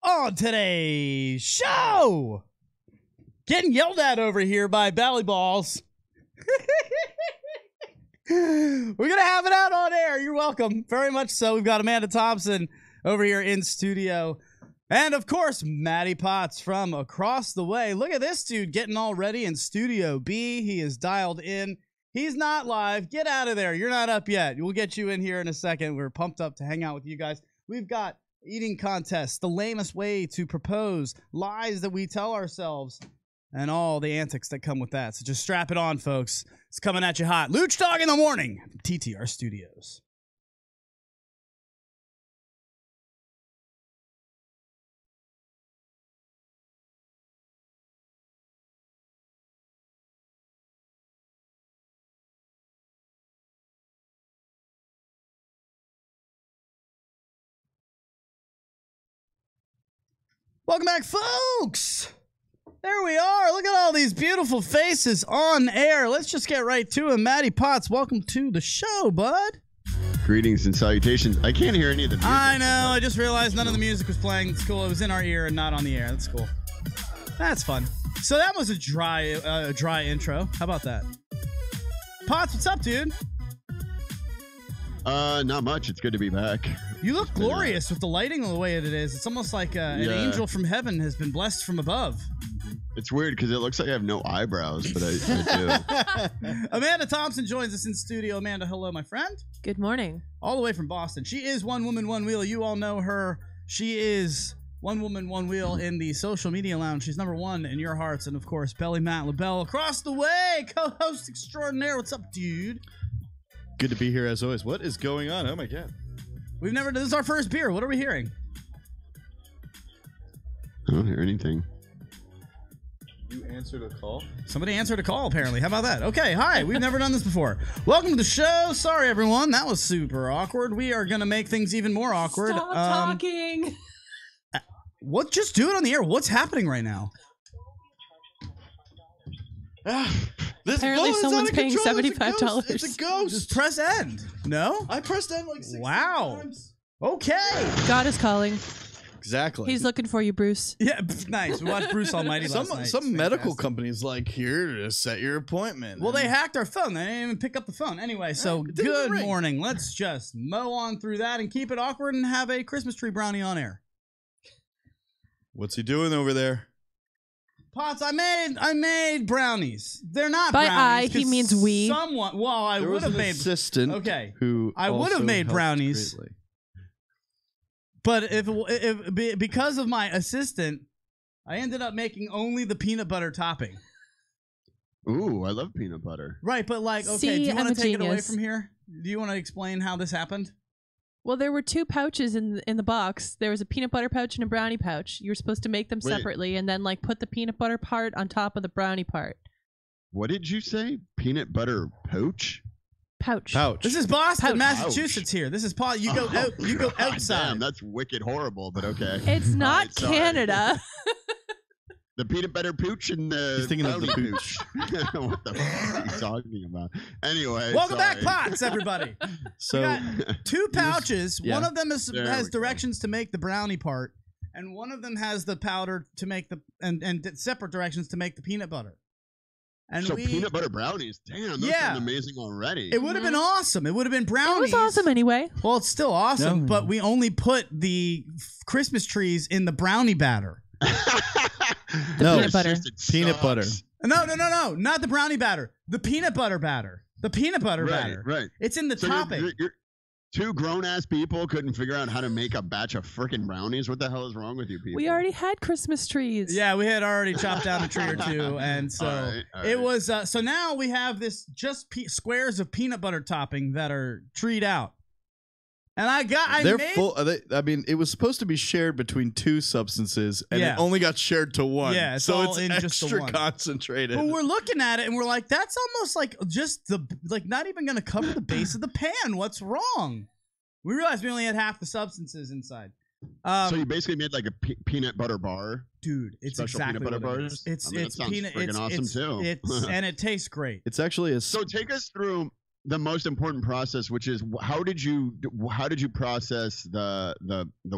On today's show, getting yelled at over here by Bally Balls. We're going to have it out on air. You're welcome. Very much so. We've got Amanda Thompson over here in studio. And, of course, Matty Potz from across the way. Look at this dude getting all ready in Studio B. He is dialed in. He's not live. Get out of there. You're not up yet. We'll get you in here in a second. We're pumped up to hang out with you guys. We've got eating contests, the lamest way to propose, lies that we tell ourselves, and all the antics that come with that. So just strap it on, folks. It's coming at you hot. Luch Dog in the morning from TTR Studios. Welcome back, folks. There we are. Look at all these beautiful faces on air. Let's just get right to him. Matty Potz, welcome to the show, bud. Greetings and salutations. I can't hear any of the music. I know. I just realized none of the music was playing. It's cool. It was in our ear and not on the air. That's cool. That's fun. So that was a dry intro. How about that? Potz, what's up, dude? Not much. It's good to be back. You look glorious with the lighting the way it is. It's almost like an angel from heaven has been blessed from above. It's weird because it looks like I have no eyebrows, but I do. Amanda Thompson joins us in studio. Amanda, hello, my friend. Good morning. All the way from Boston. She is One Woman, One Wheel. You all know her. She is One Woman, One Wheel in the social media lounge. She's #1 in your hearts. And, of course, Belly Matt LaBelle across the way, co-host extraordinaire. What's up, dude? Good to be here as always. What is going on? Oh, my God. This is our first beer. What are we hearing? don't hear anything. You answered a call? Somebody answered a call, apparently. How about that? Okay, hi. We've never done this before. Welcome to the show. Sorry, everyone. That was super awkward. We are going to make things even more awkward. Stop talking. What? Just do it on the air. What's happening right now? Apparently someone's paying $75. It's a ghost. Just press end. No? I pressed end like 6 times. Okay. God is calling. Exactly. He's looking for you, Bruce. Yeah, nice. We watched Bruce Almighty last night. Some medical companies like here to set your appointment. Well, they hacked our phone. They didn't even pick up the phone. Anyway, so good morning. Let's just mow on through that and keep it awkward and have a Christmas tree brownie on air. What's he doing over there? Potz, I made brownies. They're not by brownies. I, he means we. Someone. Well, I would have made assistant. Okay. Who I would have made brownies. Greatly. But because of my assistant, I ended up making only the peanut butter topping. Ooh, I love peanut butter. Right, but like, okay, See, do you want to take it away genius. from here? Do you want to explain how this happened? Well, there were 2 pouches in the box. There was a peanut butter pouch and a brownie pouch. You were supposed to make them separately and then like put the peanut butter part on top of the brownie part. What did you say? Peanut butter poach? Pouch. This is Boston, Massachusetts. Here. This is Paul. You go out. You go outside. Damn, that's wicked horrible, but okay. It's not Canada. The peanut butter pooch and the He's thinking of the pooch. What the fuck are you talking about? Anyway, welcome back, Potz, everybody. So we got 2 pouches. One of them has directions to make the brownie part, and one of them has the powder to make the and separate directions to make the peanut butter. And so peanut butter brownies, damn, those sound amazing already. It would have been awesome. It would have been brownies. It was awesome anyway. Well, it's still awesome, but we only put the Christmas trees in the brownie batter. No, peanut butter. Peanut butter. No, not the brownie batter. The peanut butter batter. The peanut butter batter. Right. It's in the topping. You're 2 grown-ass people couldn't figure out how to make a batch of frickin' brownies. What the hell is wrong with you people? We already had Christmas trees. Yeah, we had already chopped down a tree or 2, and so all right. it was. So now we have this just squares of peanut butter topping that are treed out. And They're full. I mean, it was supposed to be shared between 2 substances, and it only got shared to 1. Yeah, so it's in extra just the one. concentrated. But we're looking at it, and we're like, that's almost like just not even going to cover the base of the pan. What's wrong? We realized we only had half the substances inside. So you basically made like a peanut butter bar, dude. It's special exactly peanut butter what it bars. is. It's that sounds peanut. freaking awesome too. And it tastes great. It's actually a. So take us through. the most important process, which is how did you process the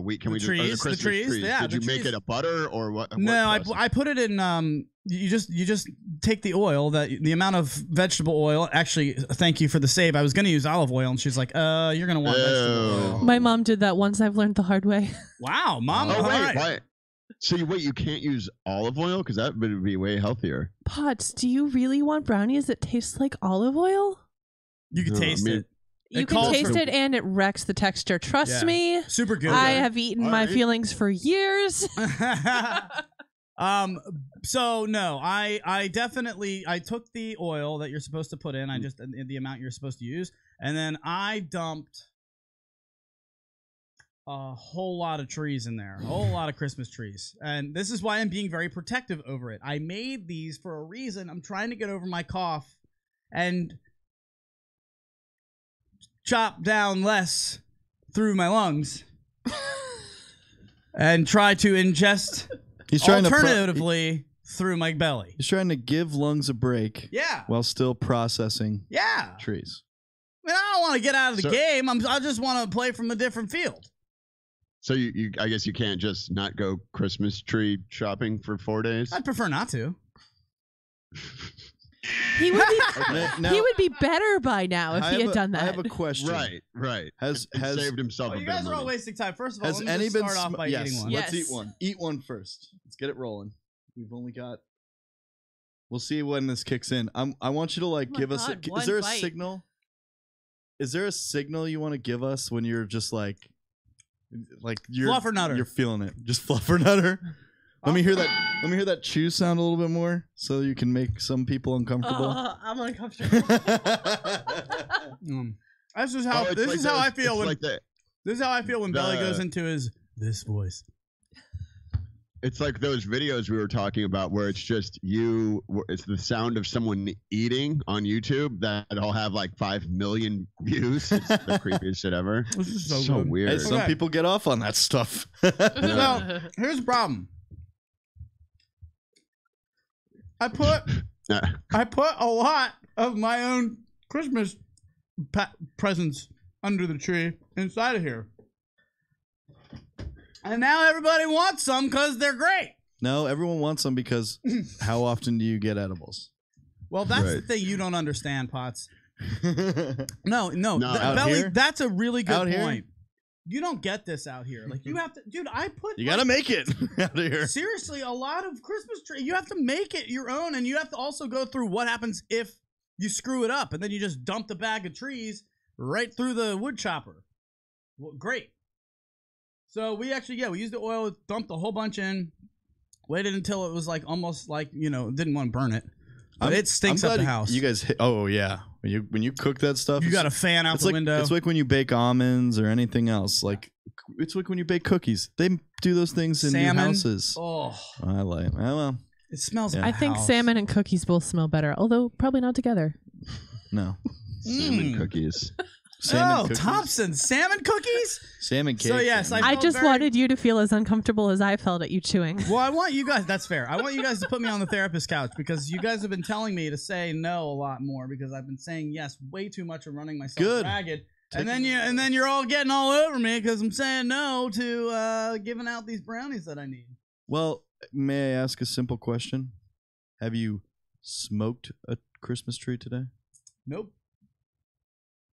wheat? Can The we do trees, the Christmas the trees? Yeah, Did the you make trees. it a butter or what? No, what I put it in. You just take the oil, the amount of vegetable oil. Actually, thank you for the save. I was gonna use olive oil, and she's like, you're gonna want vegetable oil. My mom did that once. I've learned the hard way. Wow, mom. Oh all wait, right. why? So you can't use olive oil because that would be way healthier. Potts, do you really want brownies that taste like olive oil? You can No, taste it. You It can calls taste for- it, and it wrecks the texture. Trust Yeah. me. Super good. I have eaten my Alright. feelings for years. So no, I definitely took the oil that you're supposed to put in. I just the amount you're supposed to use, and then I dumped a whole lot of trees in there, a whole lot of Christmas trees, and this is why I'm being very protective over it. I made these for a reason. I'm trying to get over my cough and chop down less through my lungs and try to ingest He's trying alternatively through my belly. He's trying to give lungs a break Yeah. while still processing Yeah. trees. I mean, I don't want to get out of the So- game. I just want to play from a different field. So I guess you can't just not go Christmas tree shopping for 4 days. I'd prefer not to. He would be, Now, he would be better by now if he had done that. I have a question. Right. Has saved himself Oh, a you bit guys of are all money. wasting time. First of all, Has let me any just been start off by yes, eating one. Yes. let's eat one. Eat one first. Let's get it rolling. We've only got. We'll see when this kicks in. I want you to like Oh my give us. God, Is there a one bite. signal? Is there a signal you want to give us when you're just like you're Fluffernutter. You're feeling it. Just fluffernutter. Let me hear that. Let me hear that chew sound a little bit more, so you can make some people uncomfortable. I'm uncomfortable. This is how. Oh, it's This like is how those- I feel it's when. like the- This is how I feel when Belly the- goes into his this voice. It's like those videos we were talking about where it's just it's the sound of someone eating on YouTube that'll have like 5 million views. It's the creepiest shit ever. This is So so good. weird. Hey, some Okay. people get off on that stuff. So here's the problem. I put a lot of my own Christmas presents under the tree inside of here. And now everybody wants some because they're great. No, everyone wants them because how often do you get edibles? Well, that's the Right. thing you don't understand, Potts. No, Out Belly, here? that's a really good Out here? point. You don't get this out here. Like, you have to, dude, I put. You gotta make it out of here. Seriously, a lot of Christmas tree. You have to make it your own, and you have to also go through what happens if you screw it up, and then you just dump the bag of trees right through the wood chopper. Well, great. So we actually, we used the oil, dumped a whole bunch in, waited until it was like almost like, didn't want to burn it. But it stinks up the house. You guys, oh yeah, when you cook that stuff, You got a fan out it's the like, window. It's like when you bake almonds or anything else. Like it's like when you bake cookies. They do those things in Salmon. new houses. Oh, I like. Well, it smells. Yeah. Like I think house. salmon and cookies both smell better, although probably not together. no. Salmon cookies. Salmon Oh, cookies. Thompson, salmon cookies. Salmon cake. So, yes, man. I felt just very- wanted you to feel as uncomfortable as I felt at you chewing. Well, I want you guys. That's fair. I want you guys to put me on the therapist couch because you guys have been telling me to say no a lot more because I've been saying yes way too much and running myself Good. ragged. And then you're all getting all over me because I'm saying no to giving out these brownies that I need. Well, may I ask a simple question? Have you smoked a Christmas tree today? Nope.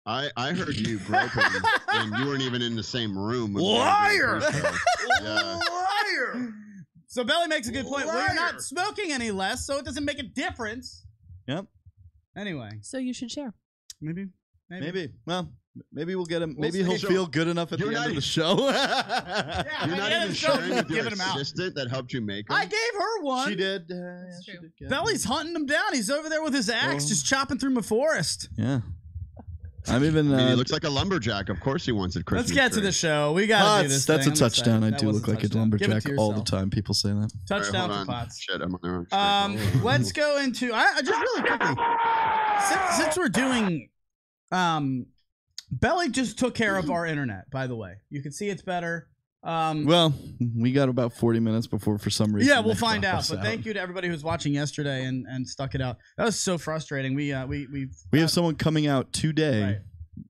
I heard you groping and you weren't even in the same room. with Liar! me. So, yeah. Liar. So Belly makes a good point. Well, you're Liar. not smoking any less, so it doesn't make a difference. Yep. Anyway, So you should share. maybe. Well, maybe we'll get him. Maybe see. he'll So, feel good enough at the you're end not of the even- show. Yeah, You're at not the end even of the show, sharing with your giving 'em out. assistant that helped you make them? I gave her one. She did. That's she true. did get Belly's hunting him down. He's over there with his axe, Oh. just chopping through my forest. Yeah. I'm even. I mean, he looks like a lumberjack. Of course he wants a Christmas Let's get to tree. the show. We got to do this. That's a thing. I'm touchdown. excited. I That do was look like a touchdown. Give it lumberjack to all the yourself. time. People say that. All right, Touchdown hold for on. Potts. Shit, I'm on the wrong street. Hold on. Let's go into. I just really quickly, since we're doing, Belly just took care of our internet. By the way, you can see it's better. Well, we got about 40 minutes before, for some reason. Yeah, we'll they find drop out. us But thank you to everybody who was watching yesterday and stuck it out. That was so frustrating. We have someone coming out today,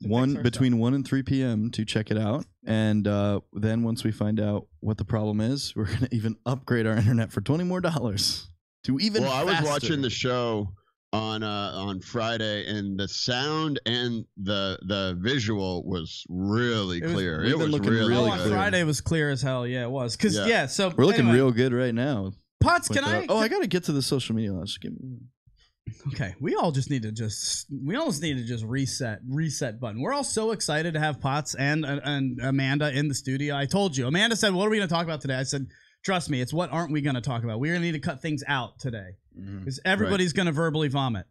right, between 1 and 3 p.m. to check it out, and then once we find out what the problem is, we're gonna even upgrade our internet for $20 more to even. Well, I was faster. watching the show on Friday, and the sound and the visual was really clear. We've It been was looking really really on good. Friday was clear as hell. Yeah, it was. Because so we're looking anyway, real good right now. Potz, can I? I gotta get to the social media. Let's give me. Okay, we almost need to just reset button. We're all so excited to have Potz and Amanda in the studio. I told you, Amanda said, "What are we going to talk about today?" I said, "Trust me, it's what aren't we going to talk about. We're going to need to cut things out today because everybody's going to verbally vomit."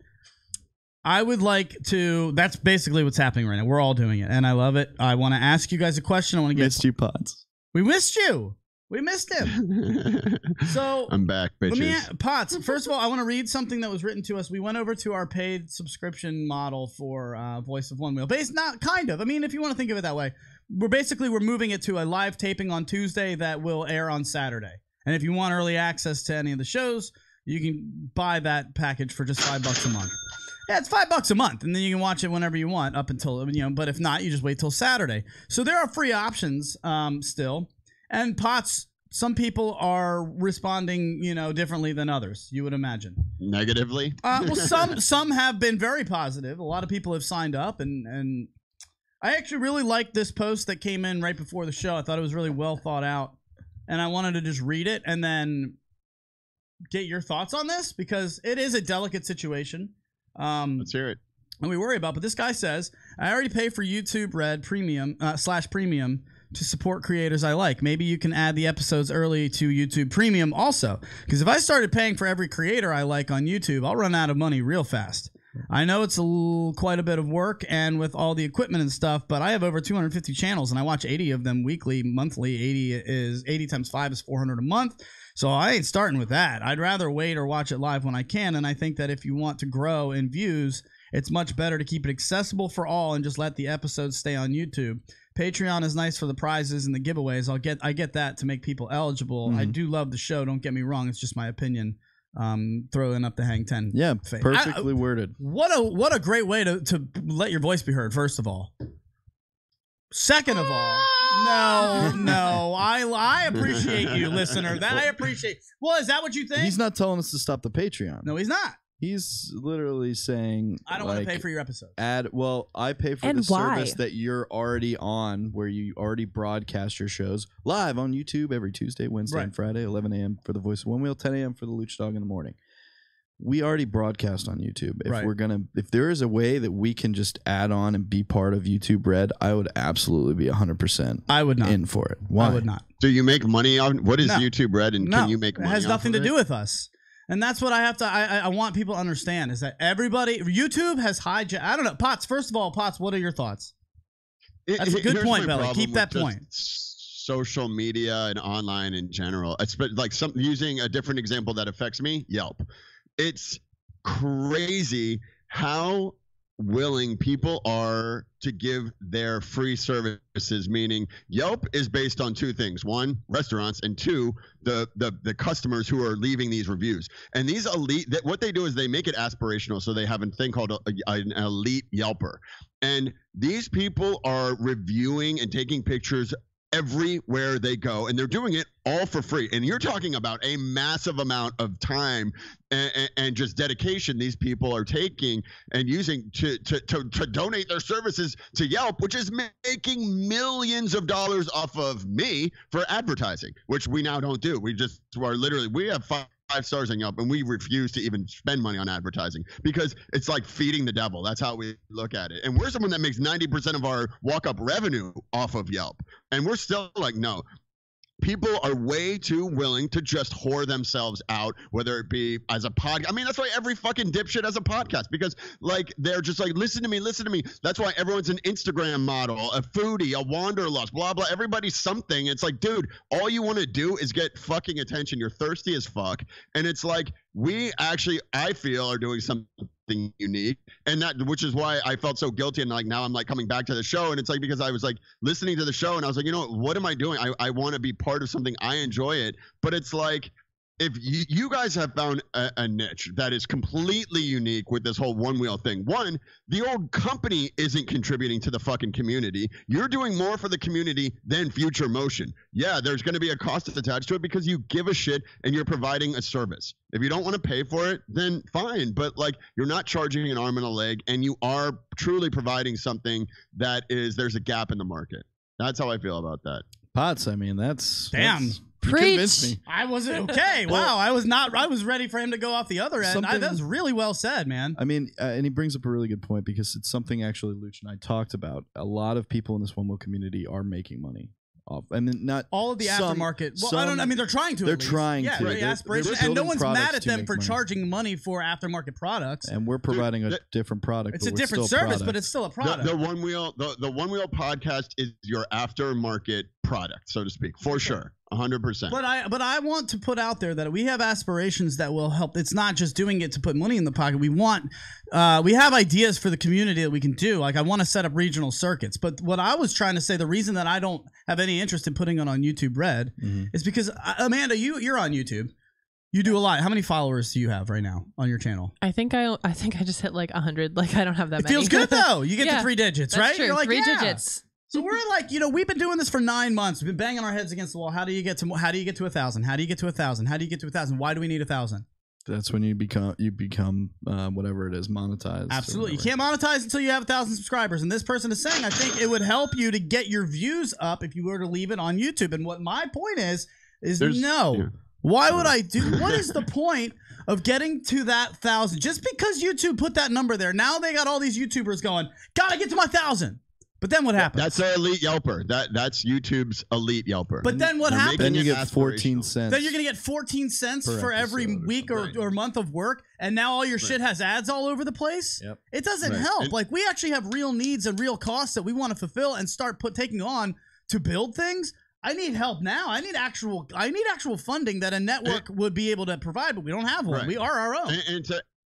I would like to. That's basically what's happening right now. We're all doing it, and I love it. I want to ask you guys a question. I want to get. Missed you, Potz. We missed you. We missed him. So I'm back, bitches. Potz, first of all, I want to read something that was written to us. We went over to our paid subscription model for Voice of One Wheel. Not kind of. I mean, if you want to think of it that way, we're moving it to a live taping on Tuesday that will air on Saturday. And if you want early access to any of the shows, you can buy that package for just $5 a month. Yeah, it's $5 a month, and then you can watch it whenever you want up until, but if not, you just wait till Saturday. So there are free options still. And Potz, some people are responding, differently than others, you would imagine. Negatively? Well, some have been very positive. A lot of people have signed up, and I actually really liked this post that came in right before the show. I thought it was really well thought out, and I wanted to just read it and then get your thoughts on this because it is a delicate situation. Let's hear it. And we worry about, but this guy says, I already pay for YouTube Red Premium /Premium to support creators I like. Maybe you can add the episodes early to YouTube Premium also. Because if I started paying for every creator I like on YouTube, I'll run out of money real fast. I know it's quite a bit of work and with all the equipment and stuff, but I have over 250 channels and I watch 80 of them weekly, monthly. 80 times 5 is 400 a month. So I ain't starting with that. I'd rather wait or watch it live when I can. And I think that if you want to grow in views, it's much better to keep it accessible for all and just let the episodes stay on YouTube. Patreon is nice for the prizes and the giveaways. I get that to make people eligible. I do love the show. Don't get me wrong. It's just my opinion. Throwing up the Hang 10. Yeah, perfectly worded. What a great way to let your voice be heard. First of all. Second of all, no. I appreciate you, listener. That I appreciate. Well, is that what you think? He's not telling us to stop the Patreon. No, he's not. He's literally saying, I don't want to pay for your episodes. I pay for the service that you're already on, where you already broadcast your shows live on YouTube every Tuesday, Wednesday, and Friday, 11 a.m. for the Voice of One Wheel, 10 a.m. for the Lucha Dog in the morning. We already broadcast on YouTube. If there is a way that we can just add on and be part of YouTube Red, I would absolutely be 100%. I would not in for it. Why? I would not. Do you make money on what is YouTube Red, and can you make money? It has nothing to it? do with us. And that's what I have to. I want people to understand is that YouTube has hijacked. I don't know, Potz. First of all, Potz, what are your thoughts? That's a good point, Belly. Keep that point. Social media and online in general. It's like using a different example that affects me. Yelp. It's crazy how willing people are to give their free services, meaning Yelp is based on two things: one, restaurants, and two, the customers who are leaving these reviews. And these elite, what they do is they make it aspirational, so they have a thing called an elite Yelper, and these people are reviewing and taking pictures everywhere they go, and they're doing it all for free. And you're talking about a massive amount of time and just dedication these people are taking and using to donate their services to Yelp, which is making millions of dollars off of me for advertising, which we now don't do. We have 5 stars on Yelp, and we refuse to even spend money on advertising because it's like feeding the devil. That's how we look at it. And we're someone that makes 90% of our walk-up revenue off of Yelp, and we're still like, no. People are way too willing to just whore themselves out, whether it be as a podcast. I mean, that's why every fucking dipshit has a podcast, because like they're just like, listen to me. That's why everyone's an Instagram model, a foodie, a wanderlust, blah, blah. Everybody's something. It's like, dude, all you want to do is get fucking attention. You're thirsty as fuck. And it's like, we actually, I feel, are doing something something unique, and that, which is why I felt so guilty, and like now I'm like coming back to the show, and it's like because I was like listening to the show, and I was like, you know what am I doing? I want to be part of something. I enjoy it, but it's like, if you guys have found a niche that is completely unique with this whole one wheel thing. One, the old company isn't contributing to the fucking community. You're doing more for the community than Future Motion. Yeah, there's going to be a cost attached to it because you give a shit and you're providing a service. If you don't want to pay for it, then fine. But like, you're not charging an arm and a leg, and you are truly providing something that is, there's a gap in the market. That's how I feel about that. Potz, I mean, that's damn. You convinced me. I wasn't okay. Wow, I was ready for him to go off the other end. That was really well said, man. I mean, and he brings up a really good point because it's something actually Luch and I talked about. A lot of people in this one wheel community are making money off. I mean, not all of the aftermarket. Well, I mean, they're trying to. They're trying to. Very aspirational, and no one's mad at them for charging money for aftermarket products. And we're providing a different product. It's a different service, but it's still a product. The one wheel podcast is your aftermarket product, so to speak, for sure. 100%. But I want to put out there that we have aspirations that will help. It's not just doing it to put money in the pocket. We have ideas for the community that we can do. Like, I want to set up regional circuits. But what I was trying to say, the reason that I don't have any interest in putting it on YouTube Red is because, Amanda, you're on YouTube. You do a lot. How many followers do you have right now on your channel? I think I just hit like 100. Like, I don't have that many. It feels good though. You get to 3 digits, that's right? True. You're like, 3 digits. So we're like, we've been doing this for 9 months. We've been banging our heads against the wall. How do you get to 1,000? How do you get to 1,000? How do you get to 1,000? Why do we need 1,000? That's when you become whatever it is, monetized. Absolutely. You can't monetize until you have 1,000 subscribers. And this person is saying, I think it would help you to get your views up if you were to leave it on YouTube. And what my point is no. Yeah. Why would I do? What is the point of getting to that 1,000? Just because YouTube put that number there, now they got all these YouTubers going, gotta get to my 1,000. But then what happens? That's our elite Yelper. That's YouTube's elite Yelper. But then what happens? Then you get 14 cents. Then you're going to get 14 cents for every week or month of work. And now all your shit has ads all over the place. Yep. It doesn't help. And like, we actually have real needs and real costs that we want to fulfill and start taking on to build things. I need help now. I need actual funding that a network would be able to provide, but we don't have one. Right. We are our own.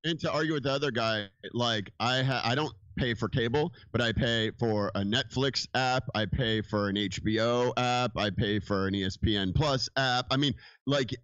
And to argue with the other guy, like, I don't pay for cable, but I pay for a Netflix app, I pay for an HBO app, I pay for an ESPN Plus app. I mean, like,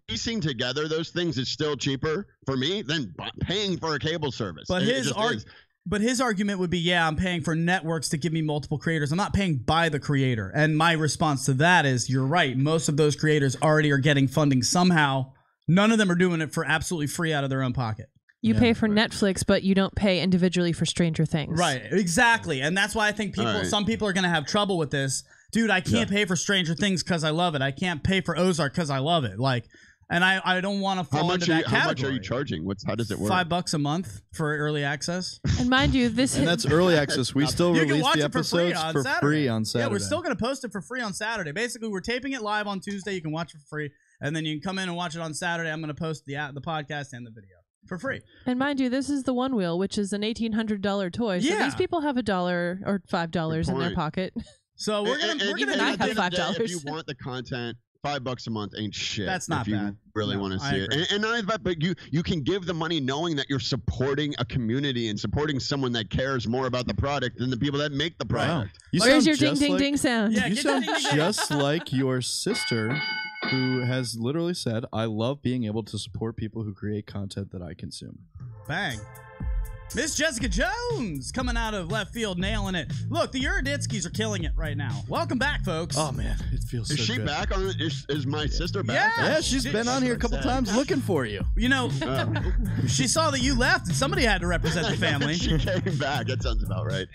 piecing together those things is still cheaper for me than paying for a cable service. But his argument would be, yeah, I'm paying for networks to give me multiple creators. I'm not paying by the creator. And my response to that is, you're right. Most of those creators already are getting funding somehow. None of them are doing it for absolutely free out of their own pocket. You pay for Netflix, but you don't pay individually for Stranger Things. Right, exactly. And that's why I think some people are going to have trouble with this. Dude, I can't pay for Stranger Things because I love it. I can't pay for Ozark because I love it. Like, and I don't want to fall into that category. How much are you charging? How does it work? $5 a month for early access. And mind you, that's early access. We still release the episodes for free on Saturday. Yeah, we're still going to post it for free on Saturday. Basically, we're taping it live on Tuesday. You can watch it for free. And then you can come in and watch it on Saturday. I'm going to post the podcast and the video for free. And mind you, this is the One Wheel, which is an $1,800 toy. So these people have $1 or $5 in their pocket. So we're gonna have $5. If you want the content, $5 a month ain't shit. That's not bad. If you really want to see it. And not only that, but you can give the money knowing that you're supporting a community and supporting someone that cares more about the product than the people that make the product. Wow. Where's your ding ding ding sound? Yeah, you sound just like your sister, who has literally said, I love being able to support people who create content that I consume. Bang. Miss Jessica Jones coming out of left field, nailing it. Look, the Uraditskis are killing it right now. Welcome back, folks. Oh, man. It feels so good. Is she back on? Is my sister back? Yeah, she's been on here a couple times looking for you. You know, she saw that you left and somebody had to represent the family. She came back. That sounds about right.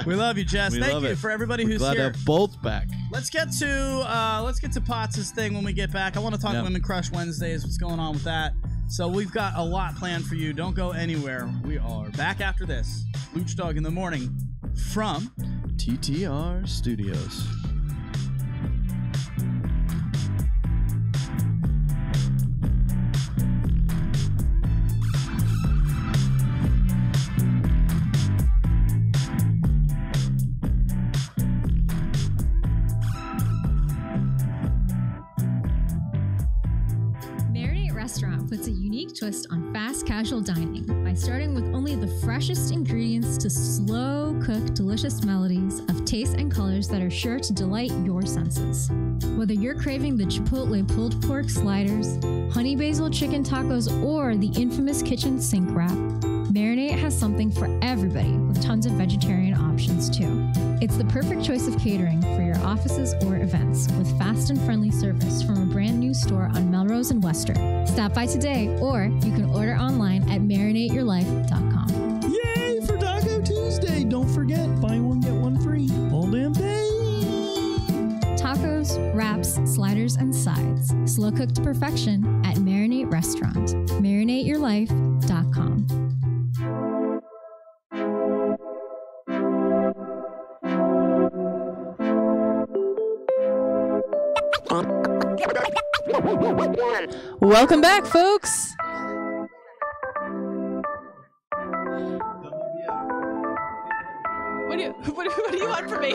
We love you, Jess. Thank you for everybody who's glad here. to have both back. Let's get to Potts' thing when we get back. I want to talk Women Crush Wednesdays. What's going on with that? So we've got a lot planned for you. Don't go anywhere. We are back after this. Luch Dog in the Morning from TTR Studios. Restaurant puts a unique twist on fast casual dining by starting with only the freshest ingredients to slow cook delicious melodies of taste and colors that are sure to delight your senses. Whether you're craving the Chipotle pulled pork sliders, honey basil chicken tacos, or the infamous kitchen sink wrap, Marinate has something for everybody with tons of vegetarian options too. It's the perfect choice of catering for your offices or events with fast and friendly service from a brand new store on Melrose and Western. Stop by today, or you can order online at marinateyourlife.com. Yay for Taco Tuesday! Don't forget, buy one, get one free. All damn day! Tacos, wraps, sliders, and sides. Slow cooked to perfection at Marinate Restaurant. marinateyourlife.com. Welcome back, folks. What do you want from me?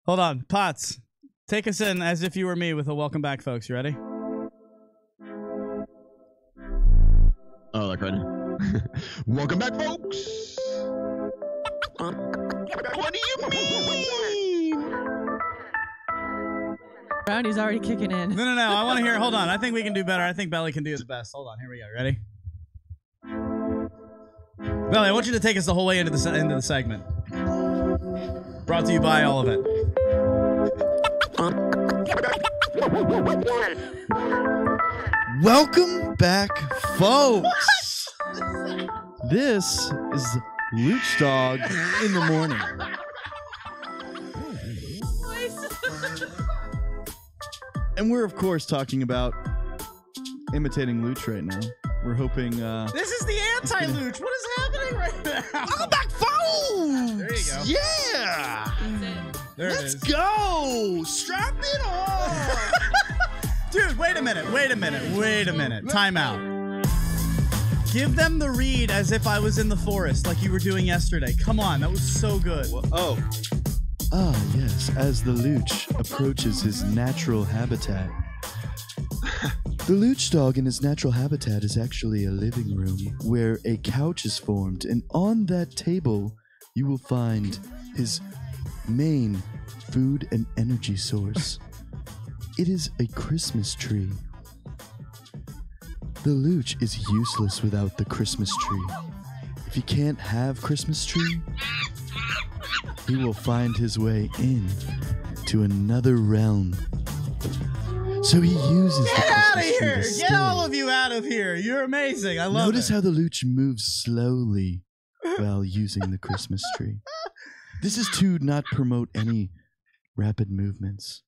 Hold on, Potz. Take us in as if you were me with a welcome back, folks. You ready? Oh, like right now. Welcome back, folks. What do you mean? Brownie's already kicking in. No. I want to hear. Hold on. I think we can do better. I think Belly can do it best. Hold on. Here we go. Ready? Belly, I want you to take us the whole way into the segment. Brought to you by all of it. Welcome back, folks. This is Luch Dog in the morning. And we're, of course, talking about imitating Luch right now. We're hoping... This is the anti-Luch. What is happening right now? Welcome back, folks! There you go. Yeah! There Let's go! Strap it on! Dude, wait a minute. Time out. Give them the read as if I was in the forest like you were doing yesterday. Come on, that was so good. Oh. Ah, yes, as the Luch approaches his natural habitat. The Luch dog in his natural habitat is actually a living room where a couch is formed, and on that table you will find his main food and energy source. It is a Christmas tree. The Luch is useless without the Christmas tree. If he can't have Christmas tree, he will find his way in to another realm. So he uses Get the out of Christmas tree here! to Get stay. all of you out of here! You're amazing. I love Notice it. how the Luch moves slowly while using the Christmas tree. This is to not promote any rapid movements.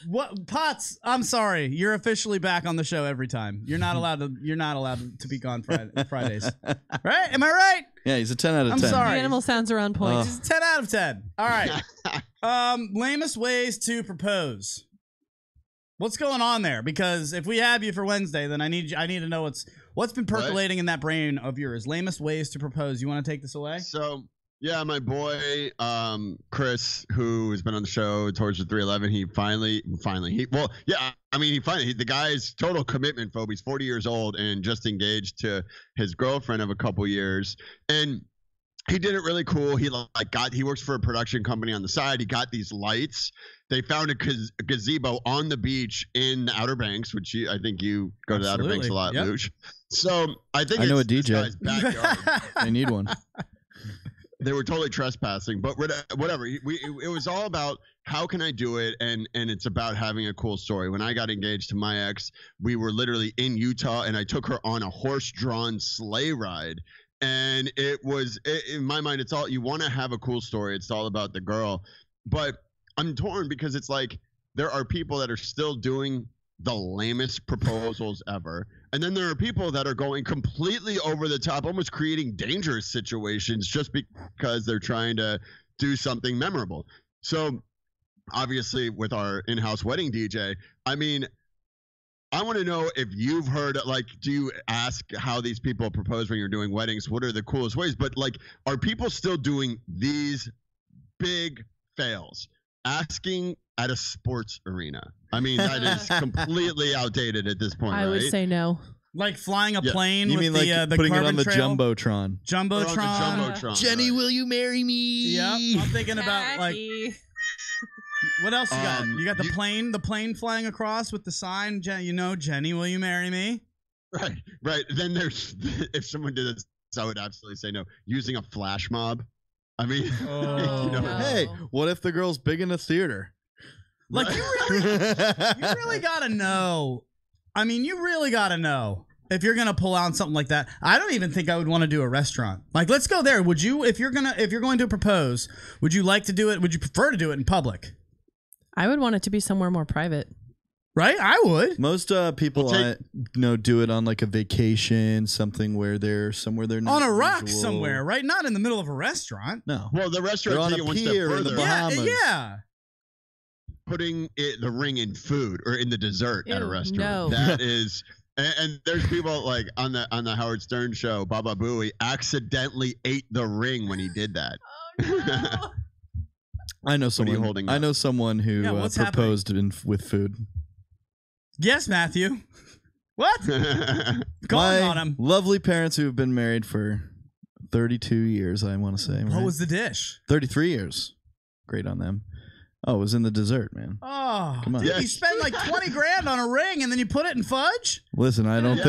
What, Potz? I'm sorry. You're officially back on the show every time. You're not allowed to be gone Fridays. Right? Am I right? Yeah, he's a 10 out of 10. I'm sorry. The animal sounds are on point. He's a 10 out of 10. All right. Lamest ways to propose. What's going on there? Because if we have you for Wednesday, then I need to know what's been percolating in that brain of yours. Lamest ways to propose. You want to take this away? So, yeah, my boy Chris, who has been on the show towards the 311, he finally, the guy's total commitment phobe. He's 40 years old and just engaged to his girlfriend of a couple years, and he did it really cool. He works for a production company on the side. He got these lights. They found a gazebo on the beach in the Outer Banks, which I think you go to the Outer Banks a lot, yep. Luch. So I think I know it's a this DJ. guy's backyard. I need one. They were totally trespassing, but whatever. It was all about how can I do it, and it's about having a cool story. When I got engaged to my ex, we were literally in Utah, and I took her on a horse-drawn sleigh ride. And in my mind, it's all, you want to have a cool story. It's all about the girl. But I'm torn because it's like there are people that are still doing the lamest proposals ever. And then there are people that are going completely over the top, almost creating dangerous situations just because they're trying to do something memorable. So obviously with our in-house wedding DJ, I mean, I want to know if you've heard, like, do you ask how these people propose when you're doing weddings? What are the coolest ways? But, like, are people still doing these big fails. Asking at a sports arena. I mean, that is completely outdated at this point, I would say no. Like flying a plane You with mean like the putting it carbon on the trail? Jumbotron? Jumbotron. Jenny, will you marry me? Yep. I'm thinking about like what else you got? You got the plane flying across with the sign, Jenny, will you marry me? Right. Then there's if someone did this, I would absolutely say no. Using a flash mob. I mean, Hey, what if the girl's big in a theater? Like you really gotta know. I mean, you really gotta know if you're gonna pull out something like that. I don't even think I would want to do a restaurant. Like, let's go there. Would you, if you're going to propose, would you like to do it? Would you prefer to do it in public? I would want it to be somewhere more private. Right, I would. Most people, do it on like a vacation, something where they're somewhere they're not on a rock usual. somewhere, right? Not in the middle of a restaurant. No. Well, the restaurant on a pier in the Bahamas. Yeah. Putting the ring in food or in the dessert at a restaurant. No. That is, and there's people like on the Howard Stern show. Baba Booey accidentally ate the ring when he did that. Oh, no. I know someone. I know someone who proposed with food. Yes, Matthew. What? My on him. Lovely parents who have been married for 32 years, I want to say. What was the dish? 33 years. Great on them. Oh, it was in the dessert, man. Oh, come on. Dude, you spend like 20 grand on a ring and then you put it in fudge? Listen, I don't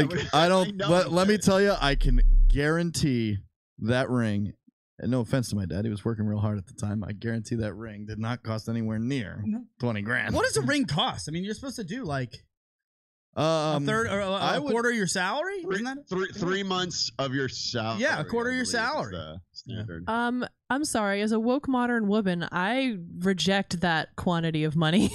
let me tell you, I can guarantee that ring, and no offense to my dad, he was working real hard at the time. I guarantee that ring did not cost anywhere near 20 grand. What does a ring cost? I mean, you're supposed to do like a third or a quarter of your salary? Isn't that 3 months of your salary? Yeah, a quarter of your salary. Standard. I'm sorry. As a woke modern woman, I reject that quantity of money.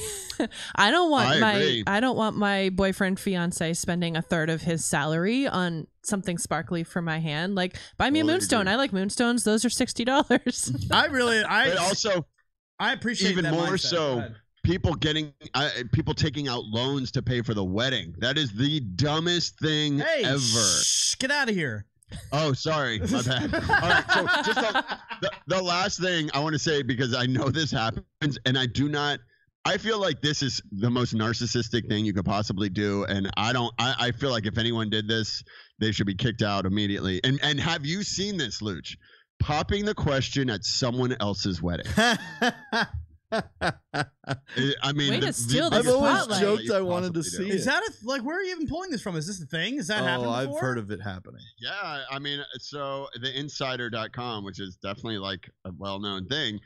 I don't want my boyfriend fiance spending a third of his salary on something sparkly for my hand. Like, buy me a moonstone. I like moonstones. Those are $60. I appreciate even that more mindset. so. People taking out loans to pay for the wedding. That is the dumbest thing ever. Shh, get out of here. Oh, sorry. My bad. All right. So just the last thing I want to say, because I know this happens, and I feel like this is the most narcissistic thing you could possibly do. And I feel like if anyone did this, they should be kicked out immediately. And have you seen this, Luch? Popping the question at someone else's wedding. I mean, way to steal the I've always spotlight. joked I wanted to see Is it. that where are you even pulling this from? Is this a thing? Has that happened before? I've heard of it happening. Yeah, I mean, so the insider.com, which is definitely like a well-known thing,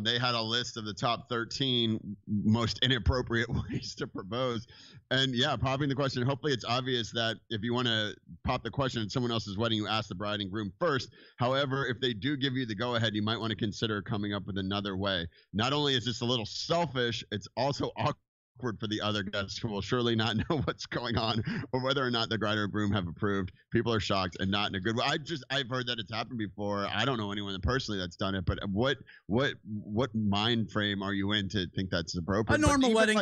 they had a list of the top 13 most inappropriate ways to propose. And yeah, popping the question. Hopefully it's obvious that if you want to pop the question at someone else's wedding, you ask the bride and groom first. However, if they do give you the go-ahead, you might want to consider coming up with another way. Not only is this a little selfish, it's also awkward for the other guests who will surely not know what's going on or whether or not the bride or groom have approved. People are shocked and not in a good way. I've heard that it's happened before. I don't know anyone personally that's done it, but what mind frame are you in to think that's appropriate? A normal wedding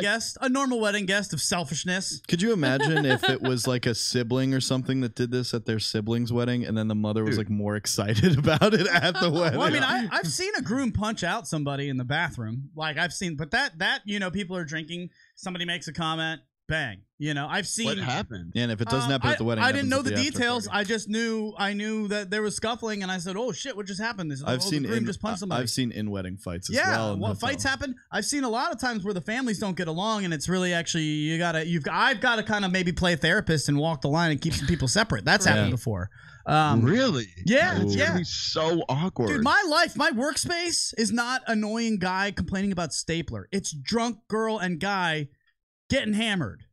guest of selfishness. Could you imagine if it was like a sibling or something that did this at their sibling's wedding, and then the mother was like more excited about it at the wedding? Well, I mean, I've seen a groom punch out somebody in the bathroom. Like I've seen, but that people are drinking. Somebody makes a comment, bang. I've seen what happened. Yeah, and if it doesn't happen at the wedding, I didn't know the details. I knew that there was scuffling, and I said, "Oh shit, what just happened?" The groom just punched somebody. I've seen in wedding fights as well. Yeah, fights happen. I've seen a lot of times where the families don't get along, and it's really actually I've got to kind of maybe play therapist and walk the line and keep some people separate. That's happened before. Really? Yeah, it's gonna be so awkward. Dude, my workspace is not annoying guy complaining about stapler. It's drunk girl and guy getting hammered.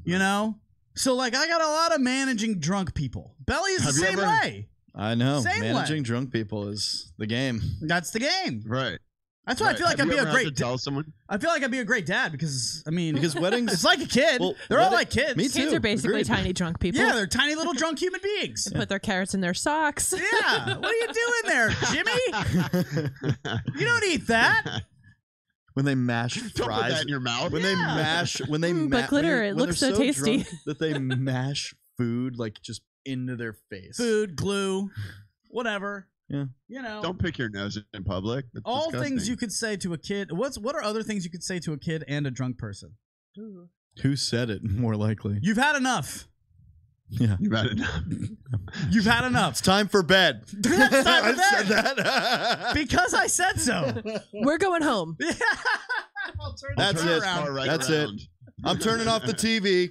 Yeah. So like I got a lot of managing drunk people. Belly is the same way. I know. Same managing way. drunk people is the game. That's the game. Right. That's why I feel like I'd be a great tell someone. I feel like I'd be a great dad because weddings, it's like a kid. Well, they're all like kids. Me too. Kids are basically tiny drunk people. Yeah, they're tiny little drunk human beings. They put their carrots in their socks. Yeah. What are you doing there, Jimmy? You don't eat that. When they mash fries, don't put that in your mouth. When they mash, but glitter, it looks so tasty. That they mash food like just into their face. Food, glue, whatever. Yeah. You know, Don't pick your nose in public. That's all disgusting. things you could say to a kid. What are other things you could say to a kid and a drunk person? Who said it? More likely. You've had enough. Yeah. You've had enough. You've had enough. It's time for bed. It's time for I bed. said that. Because I said so. We're going home. I'll turn That's the it. around. Right That's around. it. I'm turning off the TV.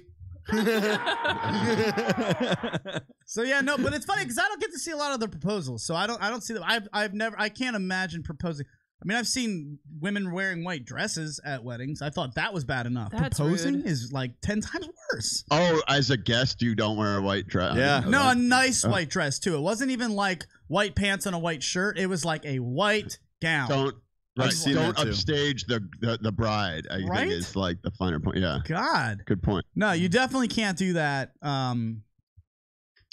So yeah, no, but it's funny because I don't get to see a lot of the proposals. So I don't see them. I can't imagine proposing. I mean, I've seen women wearing white dresses at weddings. I thought that was bad enough. That's Proposing rude. is like 10 times worse. Oh, as a guest, you don't wear a white dress. Yeah. No, a nice white dress too. It wasn't even like white pants and a white shirt. It was like a white gown. Don't upstage the bride. I Right? think is like the finer point. Yeah. God. Good point. No, you definitely can't do that.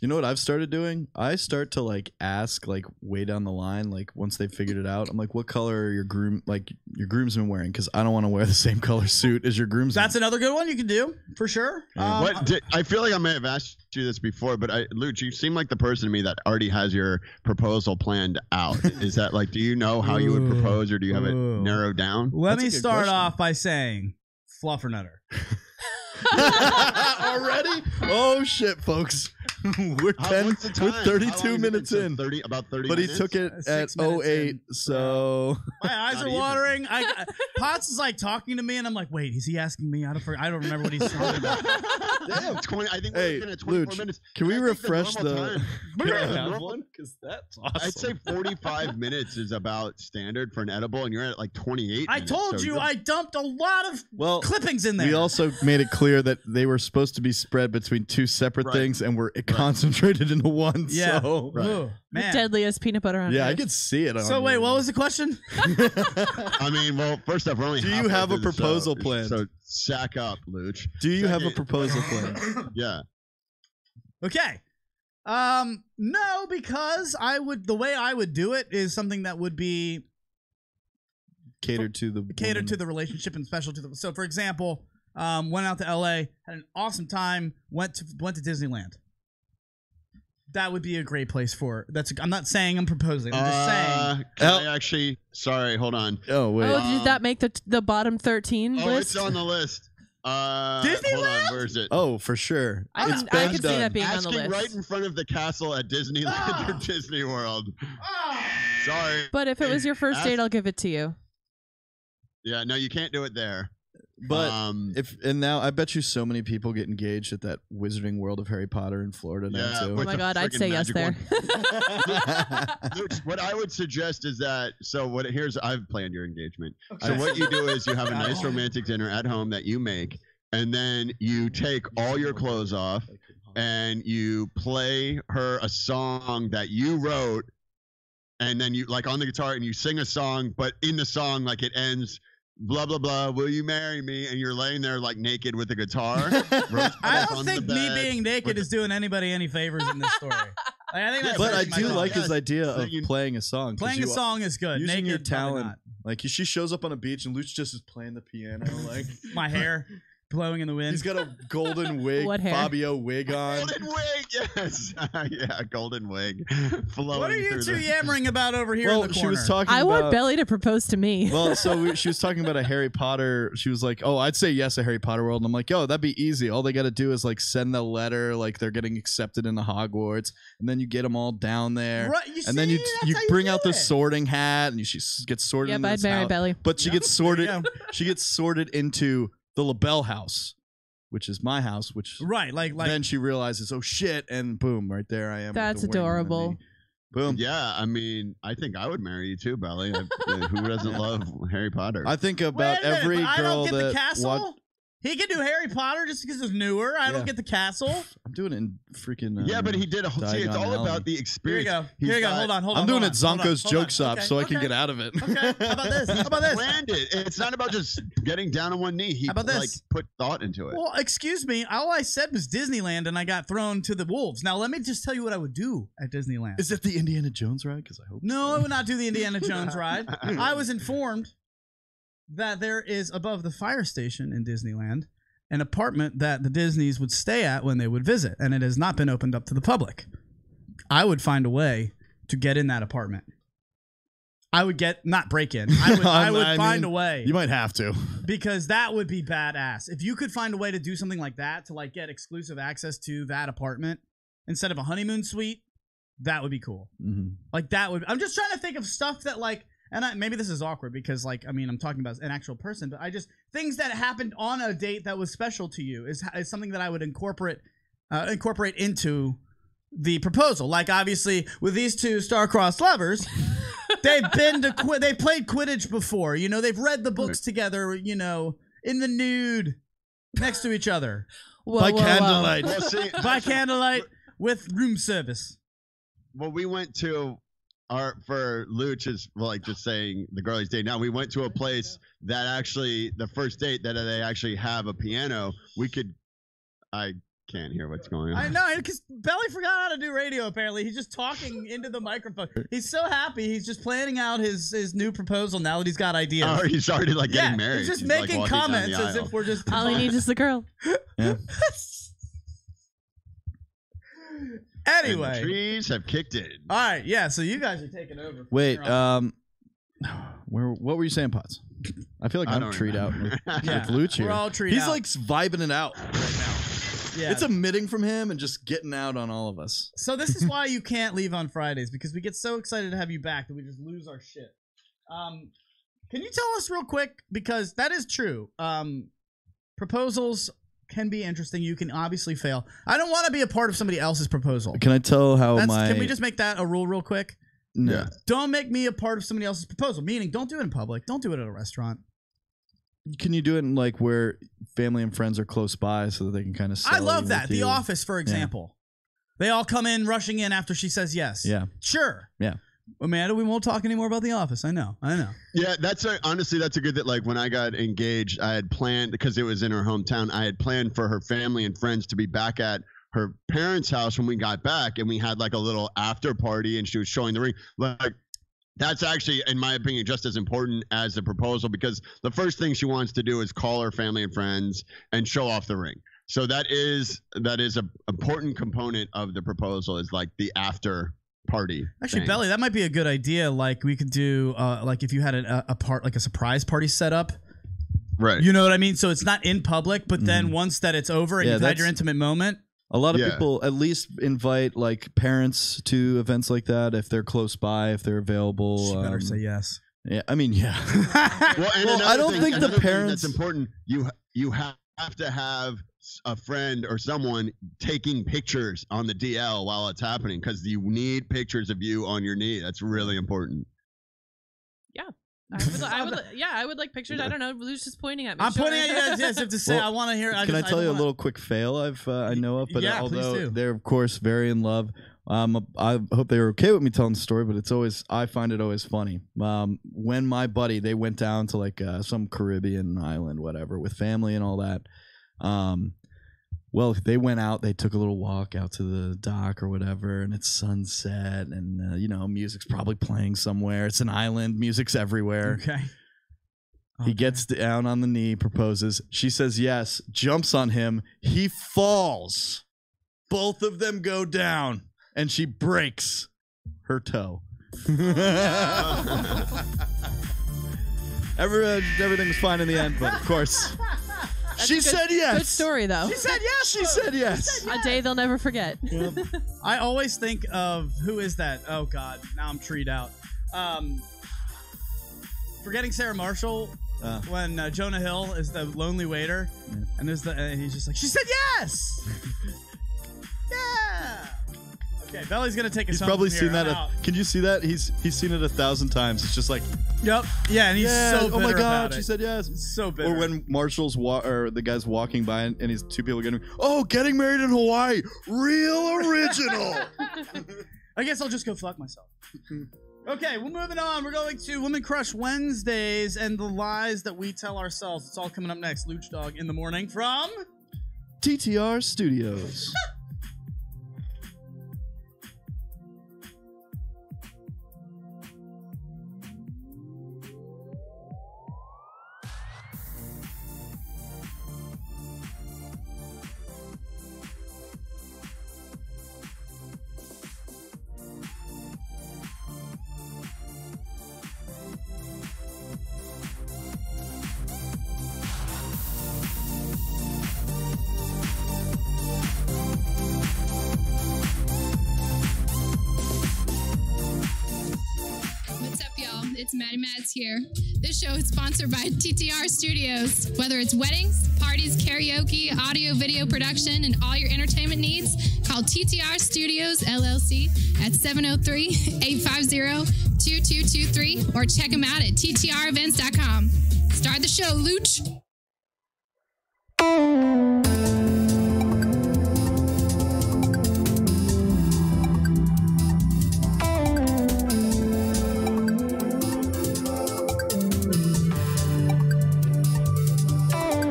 You know what I've started doing? I start to like ask like way down the line, like once they've figured it out. I'm like, what color are your groomsmen wearing? Because I don't want to wear the same color suit as your groomsmen. That's another good one you can do for sure. I feel like I may have asked you this before, but Luch, you seem like the person to me that already has your proposal planned out. Is that like, do you know how you would propose, or do you have it narrowed down? Let That's a me good start question. off by saying fluffernutter. Already? Oh shit, folks. We're 32 minutes in. About 30 But he minutes? took it at 6 minutes 08, in. so My eyes Not are even. watering. Potts is like talking to me, and I'm like, wait, is he asking me? I don't remember what he's talking about. Damn, 20. I think Hey, we're looking at 24 Luch, minutes. can we I think refresh normal the? time- Can I Yeah, have normal- one? Because that's awesome. I'd say 45 minutes is about standard for an edible, and you're at like 28. I minutes, told so you you're- I dumped a lot of Well, clippings in there. we also made it clear that they were supposed to be spread between two separate Right. things, and were concentrated into one. Yeah. So, Ooh, man. Deadliest peanut butter on yeah, I earth. could see it. So wait, what was the question? I mean, well, first off, we're only Do you halfway have a through the show, proposal planned? So sack up, Luch. Do you have a Second- proposal plan? Yeah. Okay. No, because the way I would do it is something that would be Catered to the relationship and special to the. So, for example, went out to LA, had an awesome time, went to Disneyland. That would be a great place for. I'm not saying I'm proposing. I'm just saying. Can I actually? Sorry, hold on. Oh wait. Oh, did that make the bottom 13 Oh, list? it's on the list. Hold Disneyland? on, where is it? Oh, for sure. I It's can been see that done. being on the Asking list. right in front of the castle at Disneyland or Disney World. Sorry. But if it was your first date, I'll give it to you. Yeah, no, you can't do it there. But now I bet you so many people get engaged at that Wizarding World of Harry Potter in Florida now Yeah, too. Oh with my the god, I'd friggin' say yes magic there. Luke, what I would suggest is that I've planned your engagement. Okay. So what you do is you have a nice romantic dinner at home that you make, and then you take all your clothes off and you play her a song that you wrote, and then you like on the guitar and you sing a song, but in the song like it ends blah blah blah, will you marry me? And you're laying there like naked with a guitar. I don't think me being naked is doing anybody any favors in this story. Like, I think that's But I hurting do myself. like his idea of Singing- playing a song. 'cause Playing a you- song is good. using Naked, your probably talent. not. Like she shows up on a beach and Luch just is playing the piano. Like My hair blowing in the wind. he's got a golden wig, What hair? Fabio wig on. Golden wig, yes. Yeah, golden wig. Flowing What are you through two the- yammering about over here Well, in the she corner? was talking I about. want Belly to propose to me. Well, so she was talking about a Harry Potter. She was like, "Oh, I'd say yes, a Harry Potter world." And I'm like, "Yo, that'd be easy. All they got to do is like send the letter, like they're getting accepted into Hogwarts, and then you get them all down there, Right, and then you that's how bring do out the it. sorting hat, and she gets sorted. Yep, into I'd this marry house. Belly. But she gets There you sorted. go. She gets sorted into the LaBelle house, which is my house. Which Right, like then she realizes, oh shit, and boom, right there I am. with That's the wing and adorable. the- Boom. Yeah, I mean, I think I would marry you too, Belly. Who doesn't love Harry Potter? I think Wait about a minute, every but I girl don't get that the castle. watch- He can do Harry Potter just because it's newer. I Yeah. don't get the castle. I'm doing it in freaking. yeah, but he did a whole. See, it's Diagon all Alley. about the Here you experience. go. He's Here you go. got- Hold on. I'm doing it hold on, Zonko's hold joke on. shop Okay, so I can okay. get out of it. Okay. How about this? How about this? Planned it. It's not about just getting down on one knee. He How about this? like put thought into it. Well, excuse me. All I said was Disneyland, and I got thrown to the wolves. Now, let me just tell you what I would do at Disneyland. Is it the Indiana Jones ride? Because I hope. No, I would not do the Indiana Jones ride. I was informed that there is above the fire station in Disneyland an apartment that the Disneys would stay at when they would visit, and it has not been opened up to the public. I would find a way to get in that apartment. I would not break in. I would find a way. You might have to. Because that would be badass. If you could find a way to do something like that, to like get exclusive access to that apartment instead of a honeymoon suite, that would be cool. Mm-hmm. Like that would, I'm just trying to think of stuff that like, and maybe this is awkward because like, I mean, I'm talking about an actual person, but things that happened on a date that was special to you is something that I would incorporate into the proposal. Like obviously with these two star-crossed lovers, they've played Quidditch before. You know, they've read the books together, you know, in the nude next to each other. By candlelight. Well, see, By candlelight with room service. Well, we went to for Luch is like just saying the girlies date. Now we went to a place that actually the first date that they actually have a piano. I can't hear what's going on. I know, because Belly forgot how to do radio, apparently. He's just talking into the microphone. He's so happy. He's just planning out his new proposal now that he's got ideas. Oh, he's already like getting married. He's just making like, comments as if we're just... All he needs is the girl. Yeah. Anyway. And the trees have kicked in. All right, yeah, so you guys are taking over. Wait, what were you saying, Potz? I feel like I'm treed out with Luch here. We're all treed out. He's like vibing it out right now. Yeah. It's emitting from him and just getting out on all of us. So this is why you can't leave on Fridays, because we get so excited to have you back that we just lose our shit. Can you tell us real quick, because that is true. Proposals can be interesting. You can obviously fail. I don't want to be a part of somebody else's proposal. Can I tell how Can we just make that a rule real quick? No. Yeah. Don't make me a part of somebody else's proposal. Meaning, don't do it in public. Don't do it at a restaurant. Can you do it in like where family and friends are close by so that they can kind of I love that. The Office, for example. They all come in rushing in after she says yes. Yeah. Sure. Yeah. Amanda, we won't talk anymore about The Office. I know. Yeah, honestly, that's a good that like when I got engaged, I had planned, because it was in her hometown, I had planned for her family and friends to be back at her parents' house when we got back, and we had like a little after party, and she was showing the ring. Like, that's actually, in my opinion, just as important as the proposal, because the first thing she wants to do is call her family and friends and show off the ring. So that is an important component of the proposal, is like the after party. Actually, thing. Belly, that might be a good idea. Like we could do, like if you had a surprise party set up. Right. You know what I mean? So it's not in public, but then once that it's over and you've had your intimate moment. A lot of people at least invite like parents to events like that if they're close by, if they're available. She better say yes. Yeah, I mean, yeah. Well, I don't think the parents. That's important. You have to have a friend or someone taking pictures on the DL while it's happening, because you need pictures of you on your knee. That's really important. Yeah. I would like pictures. I don't know. Lu's just pointing at me. I'm pointing at you guys. Yes, if to say I want to hear. Can I tell you a little quick fail I know of? But yeah, although they're of course very in love, I hope they were okay with me telling the story. But I find it always funny. When my buddy, they went down to like some Caribbean island, whatever, with family and all that. Well, they went out, they took a little walk out to the dock or whatever, and it's sunset, and, music's probably playing somewhere. It's an island, music's everywhere. Okay. He gets down on the knee, proposes. She says yes, jumps on him. He falls. Both of them go down, and she breaks her toe. Everything was fine in the end, but of course... She said yes. Good story, though. She said yes. She said yes. A day they'll never forget. Yep. I always think of, who is that? Oh God, now I'm treed out. Forgetting Sarah Marshall when Jonah Hill is the lonely waiter, and he's just like, she said yes. Yeah. Okay, Belly's gonna take us. He's home probably from seen here. that. Can you see that? He's seen it 1,000 times. It's just like, yep, yeah, and he's so bitter oh my God, about she it. said yes. So bitter. Or when Marshall's or the guy's walking by and he's two people getting married in Hawaii, real original. I guess I'll just go fuck myself. Okay, we're moving on. We're going to Women Crush Wednesdays and the lies that we tell ourselves. It's all coming up next. Luch Dog in the morning from TTR Studios. Maddie Mads here. This show is sponsored by TTR Studios. Whether it's weddings, parties, karaoke, audio, video production, and all your entertainment needs, call TTR Studios, LLC at 703-850-2223 or check them out at ttrevents.com. Start the show, Luch.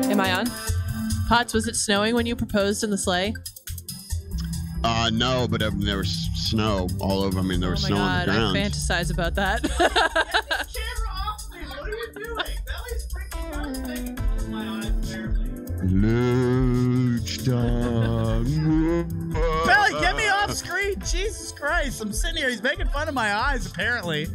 Am I on? Potz, was it snowing when you proposed in the sleigh? No, but there was snow all over. I mean, there was snow on the ground. I fantasize about that. Get the camera off me! What are you doing? Belly's freaking out. Making fun of my eyes, apparently. Luch dog. Belly, get me off screen! Jesus Christ! I'm sitting here. He's making fun of my eyes, apparently.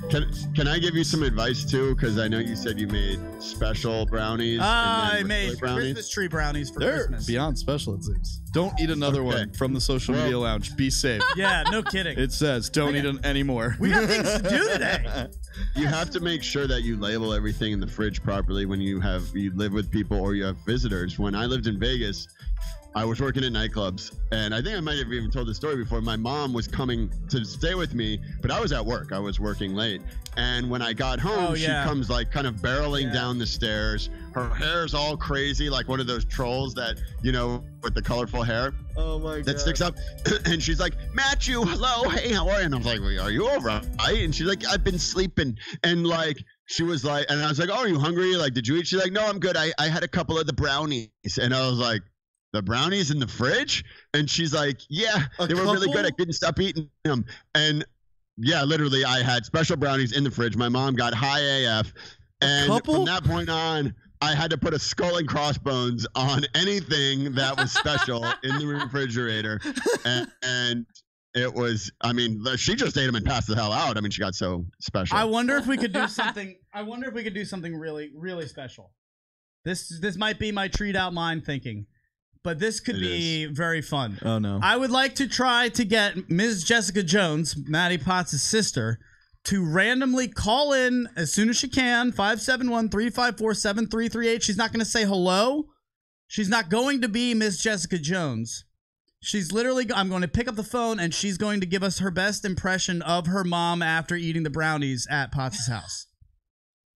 Can I give you some advice too? Because I know you said you made special brownies. I made Christmas tree brownies for Christmas. Beyond special, it seems. Don't eat another one from the social media lounge. Be safe. Yeah, no kidding. It says don't eat any more. We got things to do today. You have to make sure that you label everything in the fridge properly when you live with people or you have visitors. When I lived in Vegas, I was working at nightclubs, and I think I might have even told the story before. My mom was coming to stay with me, but I was at work. I was working late. And when I got home, she comes like kind of barreling down the stairs. Her hair's all crazy, like one of those trolls that, you know, with the colorful hair. Oh my God. That sticks up. And she's like, Matthew, hello, hey, how are you? And I was like, well, are you all right? And she's like, I've been sleeping. And like, she was like, and I was like, oh, are you hungry? Like, did you eat? She's like, no, I'm good. I had a couple of the brownies. And I was like, the brownies in the fridge? And she's like, yeah, they were really good. I couldn't stop eating them. And yeah, literally, I had special brownies in the fridge. My mom got high AF. And from that point on, I had to put a skull and crossbones on anything that was special in the refrigerator. And it was, I mean, she just ate them and passed the hell out. I mean, she got so special. I wonder if we could do something. I wonder if we could do something really, really special. This might be my treat out mind thinking. But this could be very fun. Oh, no. I would like to try to get Ms. Jessica Jones, Maddie Potts' sister, to randomly call in as soon as she can, 571-354-7338. She's not going to say hello. She's not going to be Ms. Jessica Jones. She's literally, I'm going to pick up the phone, and she's going to give us her best impression of her mom after eating the brownies at Potts' house.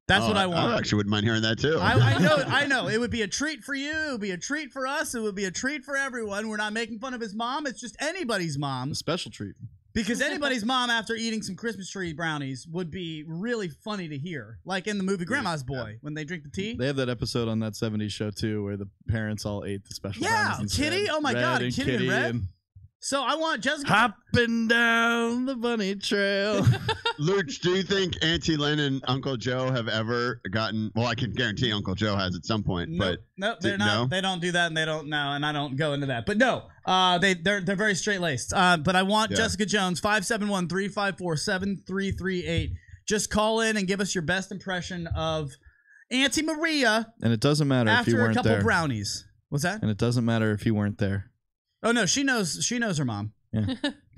That's what I want. I actually wouldn't mind hearing that too. I know. It would be a treat for you. It would be a treat for us. It would be a treat for everyone. We're not making fun of his mom. It's just anybody's mom. A special treat. Because anybody's mom after eating some Christmas tree brownies would be really funny to hear. Like in the movie Grandma's Boy, when they drink the tea. They have that episode on that 70s show too where the parents all ate the special brownies. Yeah, Kitty. Oh my God. Kitty and Red. So I want Jessica hopping down the bunny trail. Luch, do you think Auntie Lynn and Uncle Joe have ever gotten? Well, I can guarantee Uncle Joe has at some point. But they're not. No? They don't do that, and they don't know, and I don't go into that. But no, they're very straight laced. But I want Jessica Jones, 571-354-7338. Just call in and give us your best impression of Auntie Maria. And it doesn't matter if you weren't there. After a couple brownies. What's that? And it doesn't matter if you weren't there. Oh no, she knows her mom. Yeah.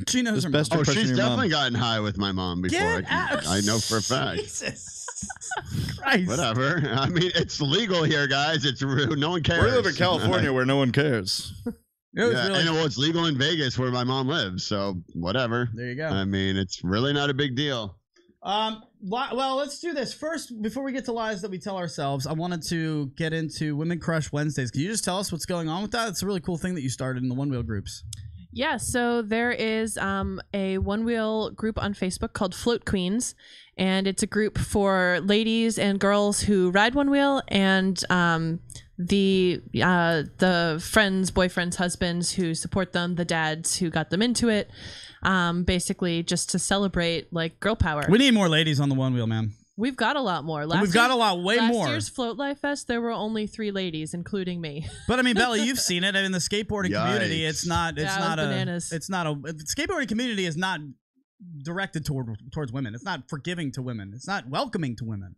She knows her mom. Oh, she's definitely gotten high with my mom before. I know for a fact. Jesus Christ. Whatever. I mean, it's legal here, guys. It's rude. No one cares. We live in California where no one cares. It's legal in Vegas where my mom lives. So whatever. There you go. I mean, it's really not a big deal. Well, let's do this first. Before we get to lies that we tell ourselves, I wanted to get into Women Crush Wednesdays. Can you just tell us what's going on with that? It's a really cool thing that you started in the One Wheel groups. Yeah, so there is a One Wheel group on Facebook called Float Queens, and it's a group for ladies and girls who ride one wheel, and the friends, boyfriends, husbands who support them, the dads who got them into it. Basically just to celebrate like girl power. We need more ladies on the One Wheel, man. We've got a lot more. Way more. Last year's Float Life Fest, there were only 3 ladies, including me. But I mean, Bella, you've seen it. I mean, the skateboarding community, it's not bananas. The skateboarding community is not directed towards women. It's not forgiving to women. It's not welcoming to women.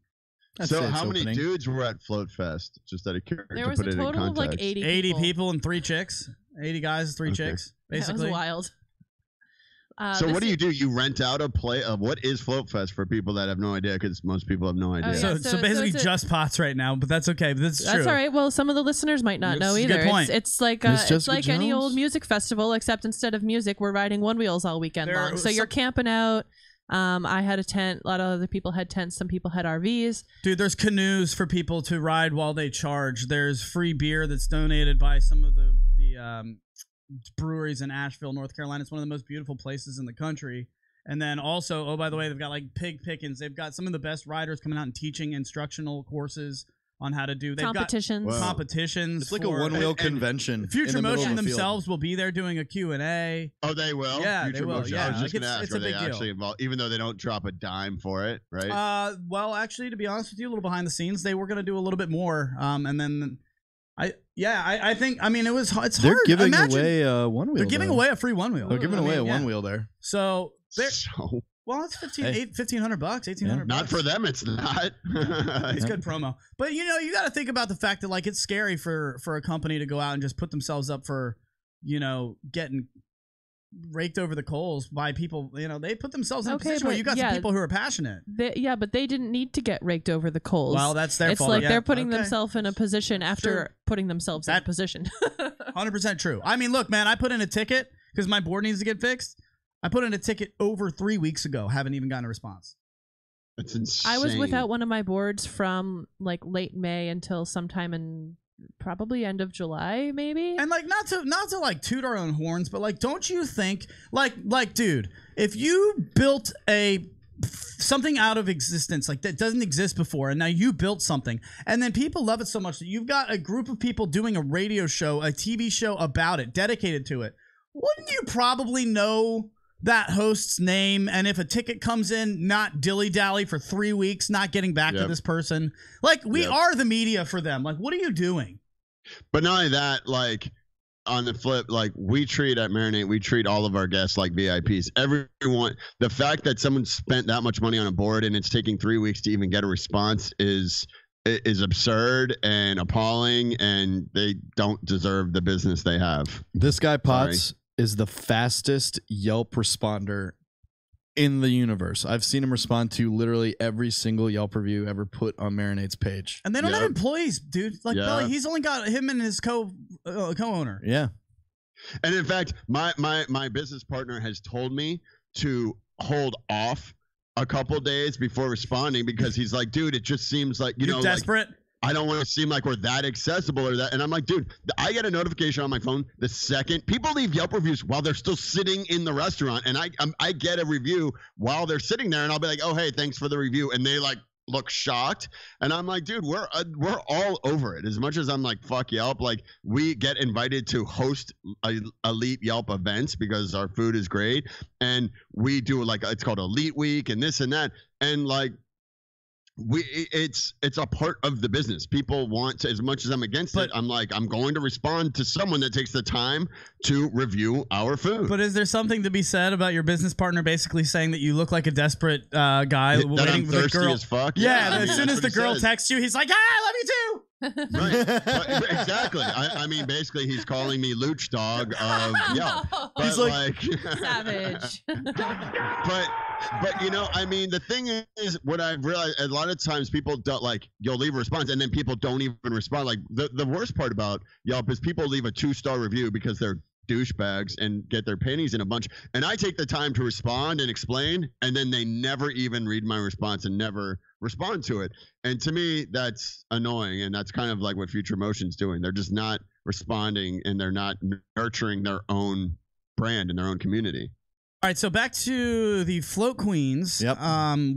So how many dudes were at Float Fest? Just out of curiosity. There was a total of like 80 people and 3 chicks. 80 guys, 3 chicks, basically. That was wild. So what do? You rent out a what is Float Fest for people that have no idea? Because most people have no idea. Oh, yeah. So basically just Potz right now, but that's okay. That's true. That's all right. Well, some of the listeners might not know either. Good point. It's like any old music festival, except instead of music, we're riding one wheels all weekend long. So you're camping out. I had a tent. A lot of other people had tents. Some people had RVs. Dude, there's canoes for people to ride while they charge. There's free beer that's donated by some of the breweries in Asheville, North Carolina. It's one of the most beautiful places in the country. And then also, oh, by the way, they've got like pig pickings. They've got some of the best riders coming out and teaching instructional courses on how to do. They've competitions. Got competitions. It's like a one-wheel convention. Future Motion themselves will be there doing a Q&A. Oh, they will? Yeah, Future they will. Motion. Yeah, I was just going to ask, it's are a they big actually involved, even though they don't drop a dime for it, right? Well, actually, to be honest with you, a little behind the scenes, they were going to do a little bit more. And then I think, I mean, it's hard. They're giving away a one wheel. They're giving away a free one wheel. They're giving away a one wheel there. So well, it's $1,500, $1,800. Not for them, it's not. It's good promo. But you know, you got to think about the fact that like it's scary for a company to go out and just put themselves up for, you know, getting raked over the coals by people. You know, they put themselves in a position where you got some people who are passionate. But they didn't need to get raked over the coals. Well, that's their fault. It's like they're putting themselves in a position after putting themselves in a position. 100% true. I mean, look, man, I put in a ticket because my board needs to get fixed. I put in a ticket over 3 weeks ago. Haven't even gotten a response. That's insane. I was without one of my boards from like late May until sometime in probably end of July, maybe. And like not to like toot our own horns, but like, don't you think like dude, if you built something out of existence like that doesn't exist before, and now you built something, and then people love it so much that you've got a group of people doing a radio show, a TV show about it, dedicated to it, wouldn't you probably know that host's name? And if a ticket comes in, not dilly-dally for 3 weeks, not getting back to this person. Like, we are the media for them. Like, what are you doing? But not only that, like, on the flip, like, we treat at Marinate, we treat all of our guests like VIPs. Everyone, the fact that someone spent that much money on a board and it's taking 3 weeks to even get a response is absurd and appalling, and they don't deserve the business they have. This guy, Potz, is the fastest Yelp responder in the universe. I've seen him respond to literally every single Yelp review ever put on Marinate's page. And they don't have employees, dude. Like Belly, he's only got him and his co-owner. Yeah. And in fact, my business partner has told me to hold off a couple days before responding because he's like, dude, it just seems like you're desperate. Like, I don't want to seem like we're that accessible or that. And I'm like, dude, I get a notification on my phone the second people leave Yelp reviews while they're still sitting in the restaurant. And I get a review while they're sitting there, and I'll be like, oh, hey, thanks for the review. And they like look shocked. And I'm like, dude, we're all over it. As much as I'm like, fuck Yelp, like we get invited to host elite Yelp events because our food is great. And we do like, it's called Elite Week and this and that. And like, it's a part of the business. People want to, as much as I'm against it, I'm like, I'm going to respond to someone that takes the time to review our food. But is there something to be said about your business partner basically saying that you look like a desperate guy that waiting I'm for the thirsty girl? As fuck? Yeah, as soon as the girl texts you, he's like, I love you too. Right. Exactly. I mean, basically, he's calling me Luch Dog of Yelp. But he's like savage. But you know, I mean, the thing is, what I've realized, a lot of times people don't like, you'll leave a response and then people don't even respond. Like the worst part about Yelp is people leave a 2-star review because they're douchebags and get their pennies in a bunch. And I take the time to respond and explain, and then they never even read my response and never respond to it. And to me, that's annoying. And that's kind of like what Future Motion's doing. They're just not responding, and they're not nurturing their own brand and their own community. All right, so back to the Float Queens. Yep.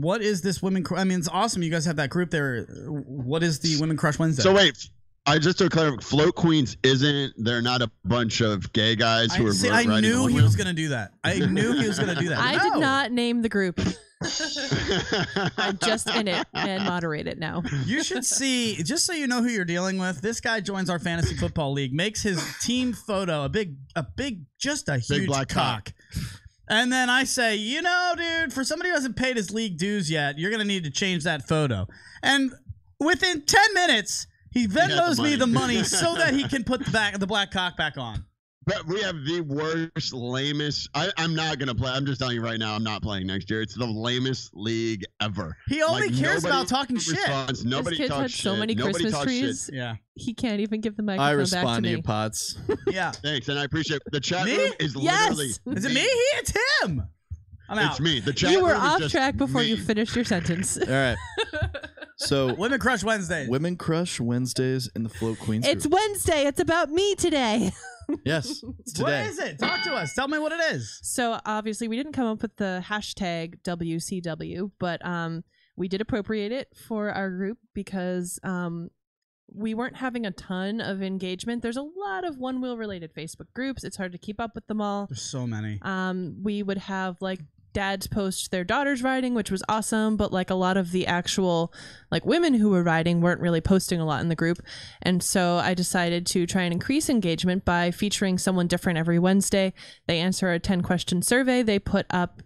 What is this Women? I mean, it's awesome. You guys have that group there. What is the Women Crush Wednesday? So wait, I just to clarify, Float Queens they're not a bunch of gay guys who are. I knew he was going to do that. I knew he was going to do that. I did not name the group. I'm just in it and moderate it now. You should see, just so you know who you're dealing with, this guy joins our fantasy football league, makes his team photo a big, just a huge black cock. And then I say, you know, dude, for somebody who hasn't paid his league dues yet, you're going to need to change that photo. And within 10 minutes, he Venmos me the money so that he can put the black cock back on. But we have the worst, lamest. I'm not gonna play. I'm just telling you right now. I'm not playing next year. It's the lamest league ever. He only cares about talking shit. Nobody His kids talks had so shit. many Nobody Christmas talks trees. shit. Yeah. He can't even give the microphone I back respond to to me. you, Potts. Yeah. Thanks, and I appreciate the chat Me? room is literally. Is it me? It's him. I'm out. It's me. The chat You were room is off just track before me. you finished your sentence. All right. So Women Crush Wednesdays. Women Crush Wednesdays in the Float Queens. It's group. Wednesday. It's about me today. Yes, it's What today. is it? Talk to us. Tell me what it is. So obviously we didn't come up with the hashtag WCW, but we did appropriate it for our group because we weren't having a ton of engagement. There's a lot of One Wheel related Facebook groups. It's hard to keep up with them all. There's so many. We would have like dads post their daughters riding, which was awesome, but like a lot of the actual like women who were riding weren't really posting a lot in the group. And so I decided to try and increase engagement by featuring someone different every Wednesday. They answer a 10-question survey. They put up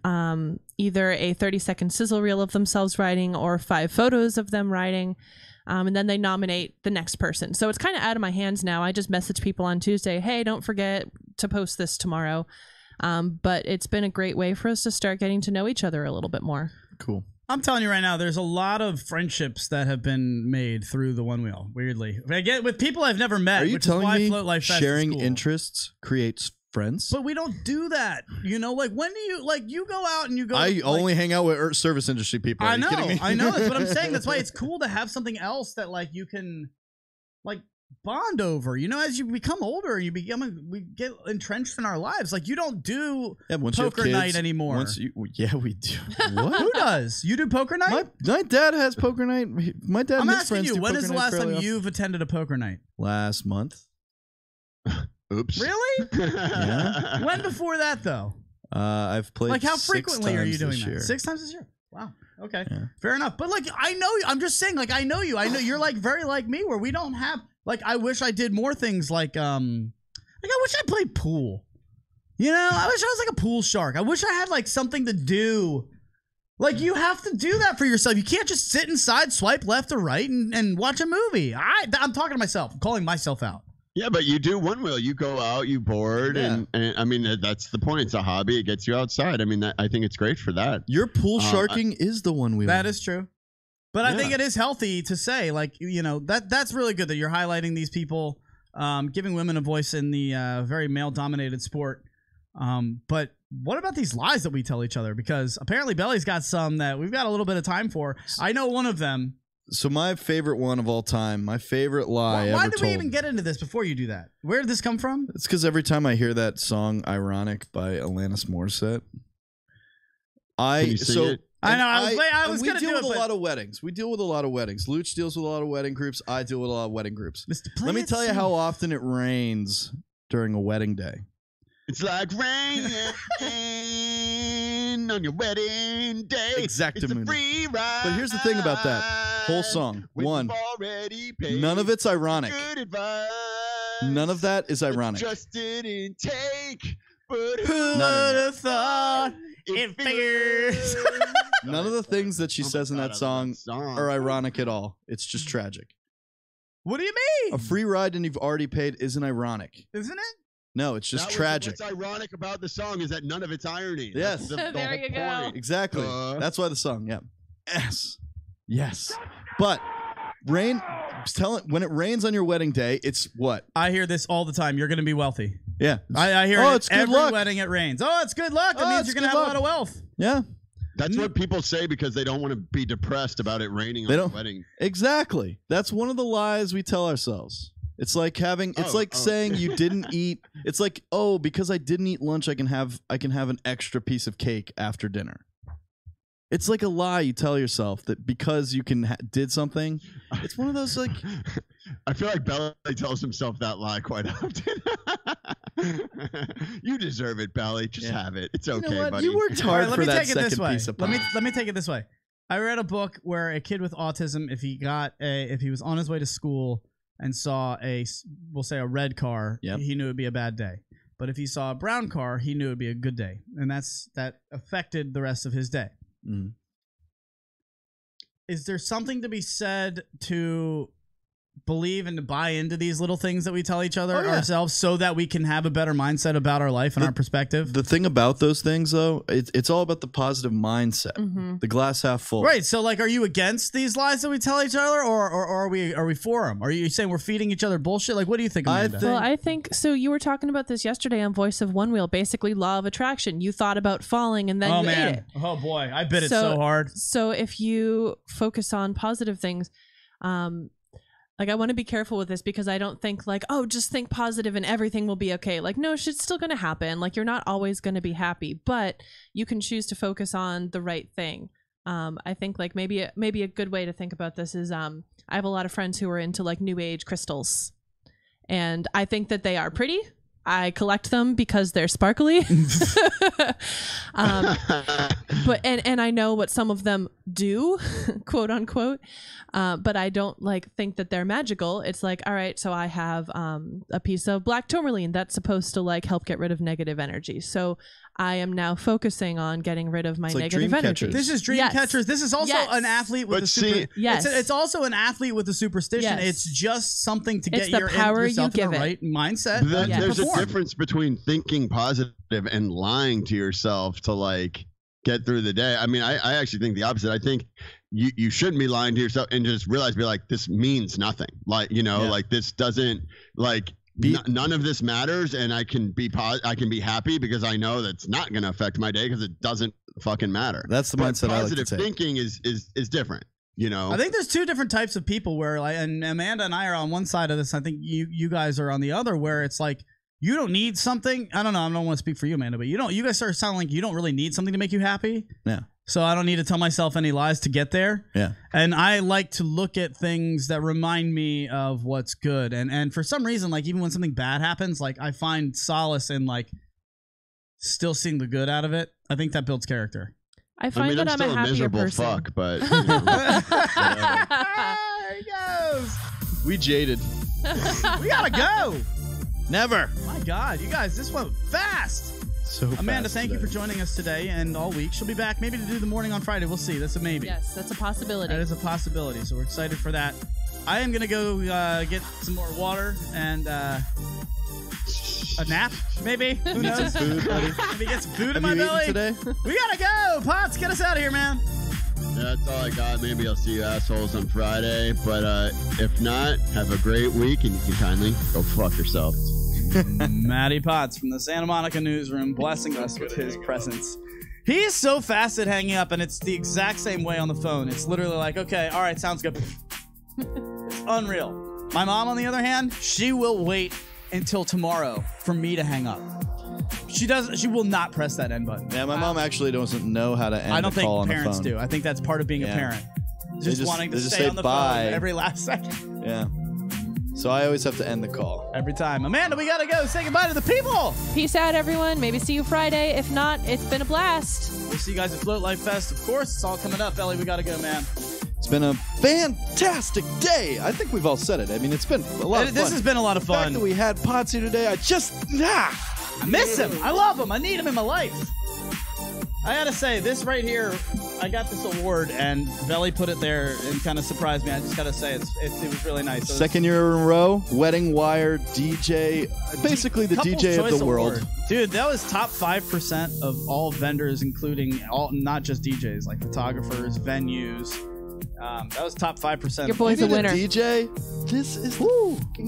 either a 30-second sizzle reel of themselves riding or 5 photos of them riding. And then they nominate the next person. So it's kind of out of my hands now. I just message people on Tuesday, hey, don't forget to post this tomorrow. But it's been a great way for us to start getting to know each other a little bit more. Cool. I'm telling you right now, there's a lot of friendships that have been made through the One Wheel. Weirdly, I get with people I've never met. Are you which telling is why me Float Life Fest sharing is cool. interests creates friends? But we don't do that. You know, like when do you like you go out and you go? I like, only hang out with service industry people. Are I you kidding me? know. That's what I'm saying. That's why it's cool to have something else that like you can like bond over. You know, as you become older, we get entrenched in our lives. Like you don't do once you have poker kids, night anymore. Yeah, we do. What? Who does? You do poker night? My dad has poker night. My dad. I'm and his asking friends you, do when poker is the night last fairly time often. you've attended a poker night? Last month. Oops. Really? Yeah. When before that though? I've played. Like how 6 frequently are you times doing this that? year. 6 times this year? Wow. Okay. Yeah. Fair enough. But like I know you. I'm just saying, like I know you. I know you're like very like me where we don't have like I wish I did more things like I wish I played pool. You know, I wish I was like a pool shark. I wish I had like something to do. Like you have to do that for yourself. You can't just sit inside, swipe left or right, and watch a movie. I'm talking to myself. I'm calling myself out. Yeah, but you do One Wheel. You go out, you board, Yeah. and I mean that's the point. It's a hobby. It gets you outside. I mean, I think it's great for that. Your pool sharking is the One Wheel. That is true. But I Yeah. think it is healthy to say, like, you know, that's really good that you're highlighting these people, giving women a voice in the very male-dominated sport. But what about these lies that we tell each other? Because apparently Belly's got some that we've got a little bit of time for. I know one of them. So my favorite one of all time, my favorite lie Why ever did told. we even get into this before you do that? Where did this come from? It's because every time I hear that song "Ironic" by Alanis Morissette, Can you sing it? I know. I was we going to deal do with it, a but lot of weddings. We deal with a lot of weddings. Luch deals with a lot of wedding groups. I deal with a lot of wedding groups. Mr. Let me tell you how often it rains during a wedding day. It's like rain on your wedding day. Exactly. It's a free ride. But here's the thing about that whole song. When One, you've already paid none of it's ironic. good advice. None of that is But ironic. just didn't take. But Who who would have thought it figures? None of the things that she Oh my says in God, that I love song that song. are ironic at all. It's just tragic. What do you mean? A free ride and you've already paid isn't ironic. Isn't it? No, it's just That was- tragic. What's ironic about the song is that none of it's irony. Yes. That's the There whole you go. point. Exactly. Uh. That's why the song. Yeah. Yes. Yes. But when it rains on your wedding day, it's what? I hear this all the time. You're going to be wealthy. Yeah. I hear Oh, it it's good every luck. wedding it rains. Oh, it's good luck. That Oh, means it's you're going to good have a luck. lot of wealth. Yeah. That's what people say because they don't want to be depressed about it raining They on don't- the wedding. Exactly. That's one of the lies we tell ourselves. It's like saying you didn't eat. It's like, oh, because I didn't eat lunch, I can have an extra piece of cake after dinner. It's like a lie you tell yourself that because you did something. It's one of those like. I feel like Belly tells himself that lie quite often. You deserve it, Belly. Just have it. It's okay, You know what? buddy. You worked All right, hard let for me that take it this second way. piece of Let pie. me take it this way. I read a book where a kid with autism, if he was on his way to school and saw we'll say a red car, Yep. he knew it'd be a bad day. But if he saw a brown car, he knew it'd be a good day, and that affected the rest of his day. Mhm. Is there something to be said to believe and to buy into these little things that we tell each other ourselves so that we can have a better mindset about our life and our perspective. The thing about those things, though, it's all about the positive mindset, the glass half full. Right. So, like, are you against these lies that we tell each other, or are we for them? Are you saying we're feeding each other bullshit? Like, what do you think, Amanda? Well, I think so. You were talking about this yesterday on Voice of One Wheel, basically law of attraction. You thought about falling and then you ate it. Oh boy, I bit it so hard. So if you focus on positive things, like, I want to be careful with this because I don't think like, oh, just think positive and everything will be okay. Like, no, shit's still going to happen. Like, you're not always going to be happy, but you can choose to focus on the right thing. I think like maybe a good way to think about this is I have a lot of friends who are into like new age crystals, and I think that they are pretty. I collect them because they're sparkly. But I know what some of them do, quote unquote. But I don't like think that they're magical. It's like, all right, so I have a piece of black tourmaline that's supposed to like help get rid of negative energy. So I am now focusing on getting rid of my negative energy. This is dream catchers. This is also an athlete with it's also an athlete with a superstition. It's just something to get yourself in the right mindset. There's a difference between thinking positive and lying to yourself to like get through the day. I mean, I actually think the opposite. I think you shouldn't be lying to yourself and just realize, be like, this means nothing. Like, you know, like this doesn't like. None of this matters, and I can be happy because I know that's not going to affect my day because it doesn't fucking matter. That's the mindset I like to take. Positive thinking is different, you know. I think there's two different types of people where, like, and Amanda and I are on one side of this. I think you guys are on the other, where it's like you don't need something. I don't know. I don't want to speak for you, Amanda, but you guys start sounding like you don't really need something to make you happy. Yeah. So I don't need to tell myself any lies to get there. Yeah. And I like to look at things that remind me of what's good. And for some reason, like, even when something bad happens, like, I find solace in like still seeing the good out of it. I think that builds character. I find that I'm a happier person. Fuck, but you know, there he goes. We jaded. We gotta go. Never. My God, you guys, this went fast. So Amanda, thank you for joining us today and all week. She'll be back maybe to do the morning on Friday. We'll see. That's a maybe. Yes, that's a possibility. That is a possibility. So we're excited for that. I am going to go get some more water and a nap, maybe. Who knows? Food, buddy. Maybe get some food in my belly. Today? We got to go. Potts, get us out of here, man. Yeah, that's all I got. Maybe I'll see you assholes on Friday. But if not, have a great week, and you can kindly go fuck yourself. Matty Potts from the Santa Monica newsroom blessing us with his presence. He's so fast at hanging up, and it's the exact same way on the phone. It's literally like, okay, all right, sounds good. It's unreal. My mom, on the other hand, she will wait until tomorrow for me to hang up. She will not press that end button. Yeah, my mom actually doesn't know how to end the call on the phone. I don't think parents do. I think that's part of being a parent. Just wanting to stay on the phone every last second. Yeah. So I always have to end the call. Every time. Amanda, we gotta go. Say goodbye to the people. Peace out, everyone. Maybe see you Friday. If not, it's been a blast. We'll see you guys at Float Life Fest. Of course, it's all coming up. Ellie, we gotta go, man. It's been a fantastic day. I think we've all said it. I mean, it's been a lot of fun. This has been a lot of fun. The fact that we had Potts here today, I miss him. I love him. I need him in my life. I gotta say, this right here, I got this award, and Velli put it there and kind of surprised me. I just gotta say, it was really nice. Second year in a row, Wedding Wire DJ, basically the DJ of the world. Award. Dude, that was top 5% of all vendors, including not just DJs, like photographers, venues. That was top 5%. Your boy's a winner. DJ, this is.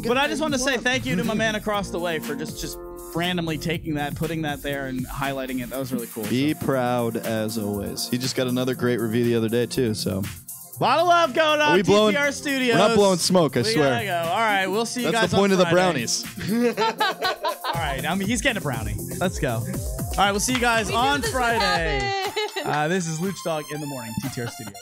But I just want to say thank you to my man across the way for just randomly taking that, putting that there, and highlighting it. That was really cool. Be proud as always. He just got another great review the other day too. So, a lot of love going on. TTR Studios. We're not blowing smoke. I swear. We gotta go. All right, we'll see you guys. That's the point of the brownies. All right, I mean, he's getting a brownie. Let's go. All right, we'll see you guys on Friday. This is Luch Dog in the morning. TTR Studios.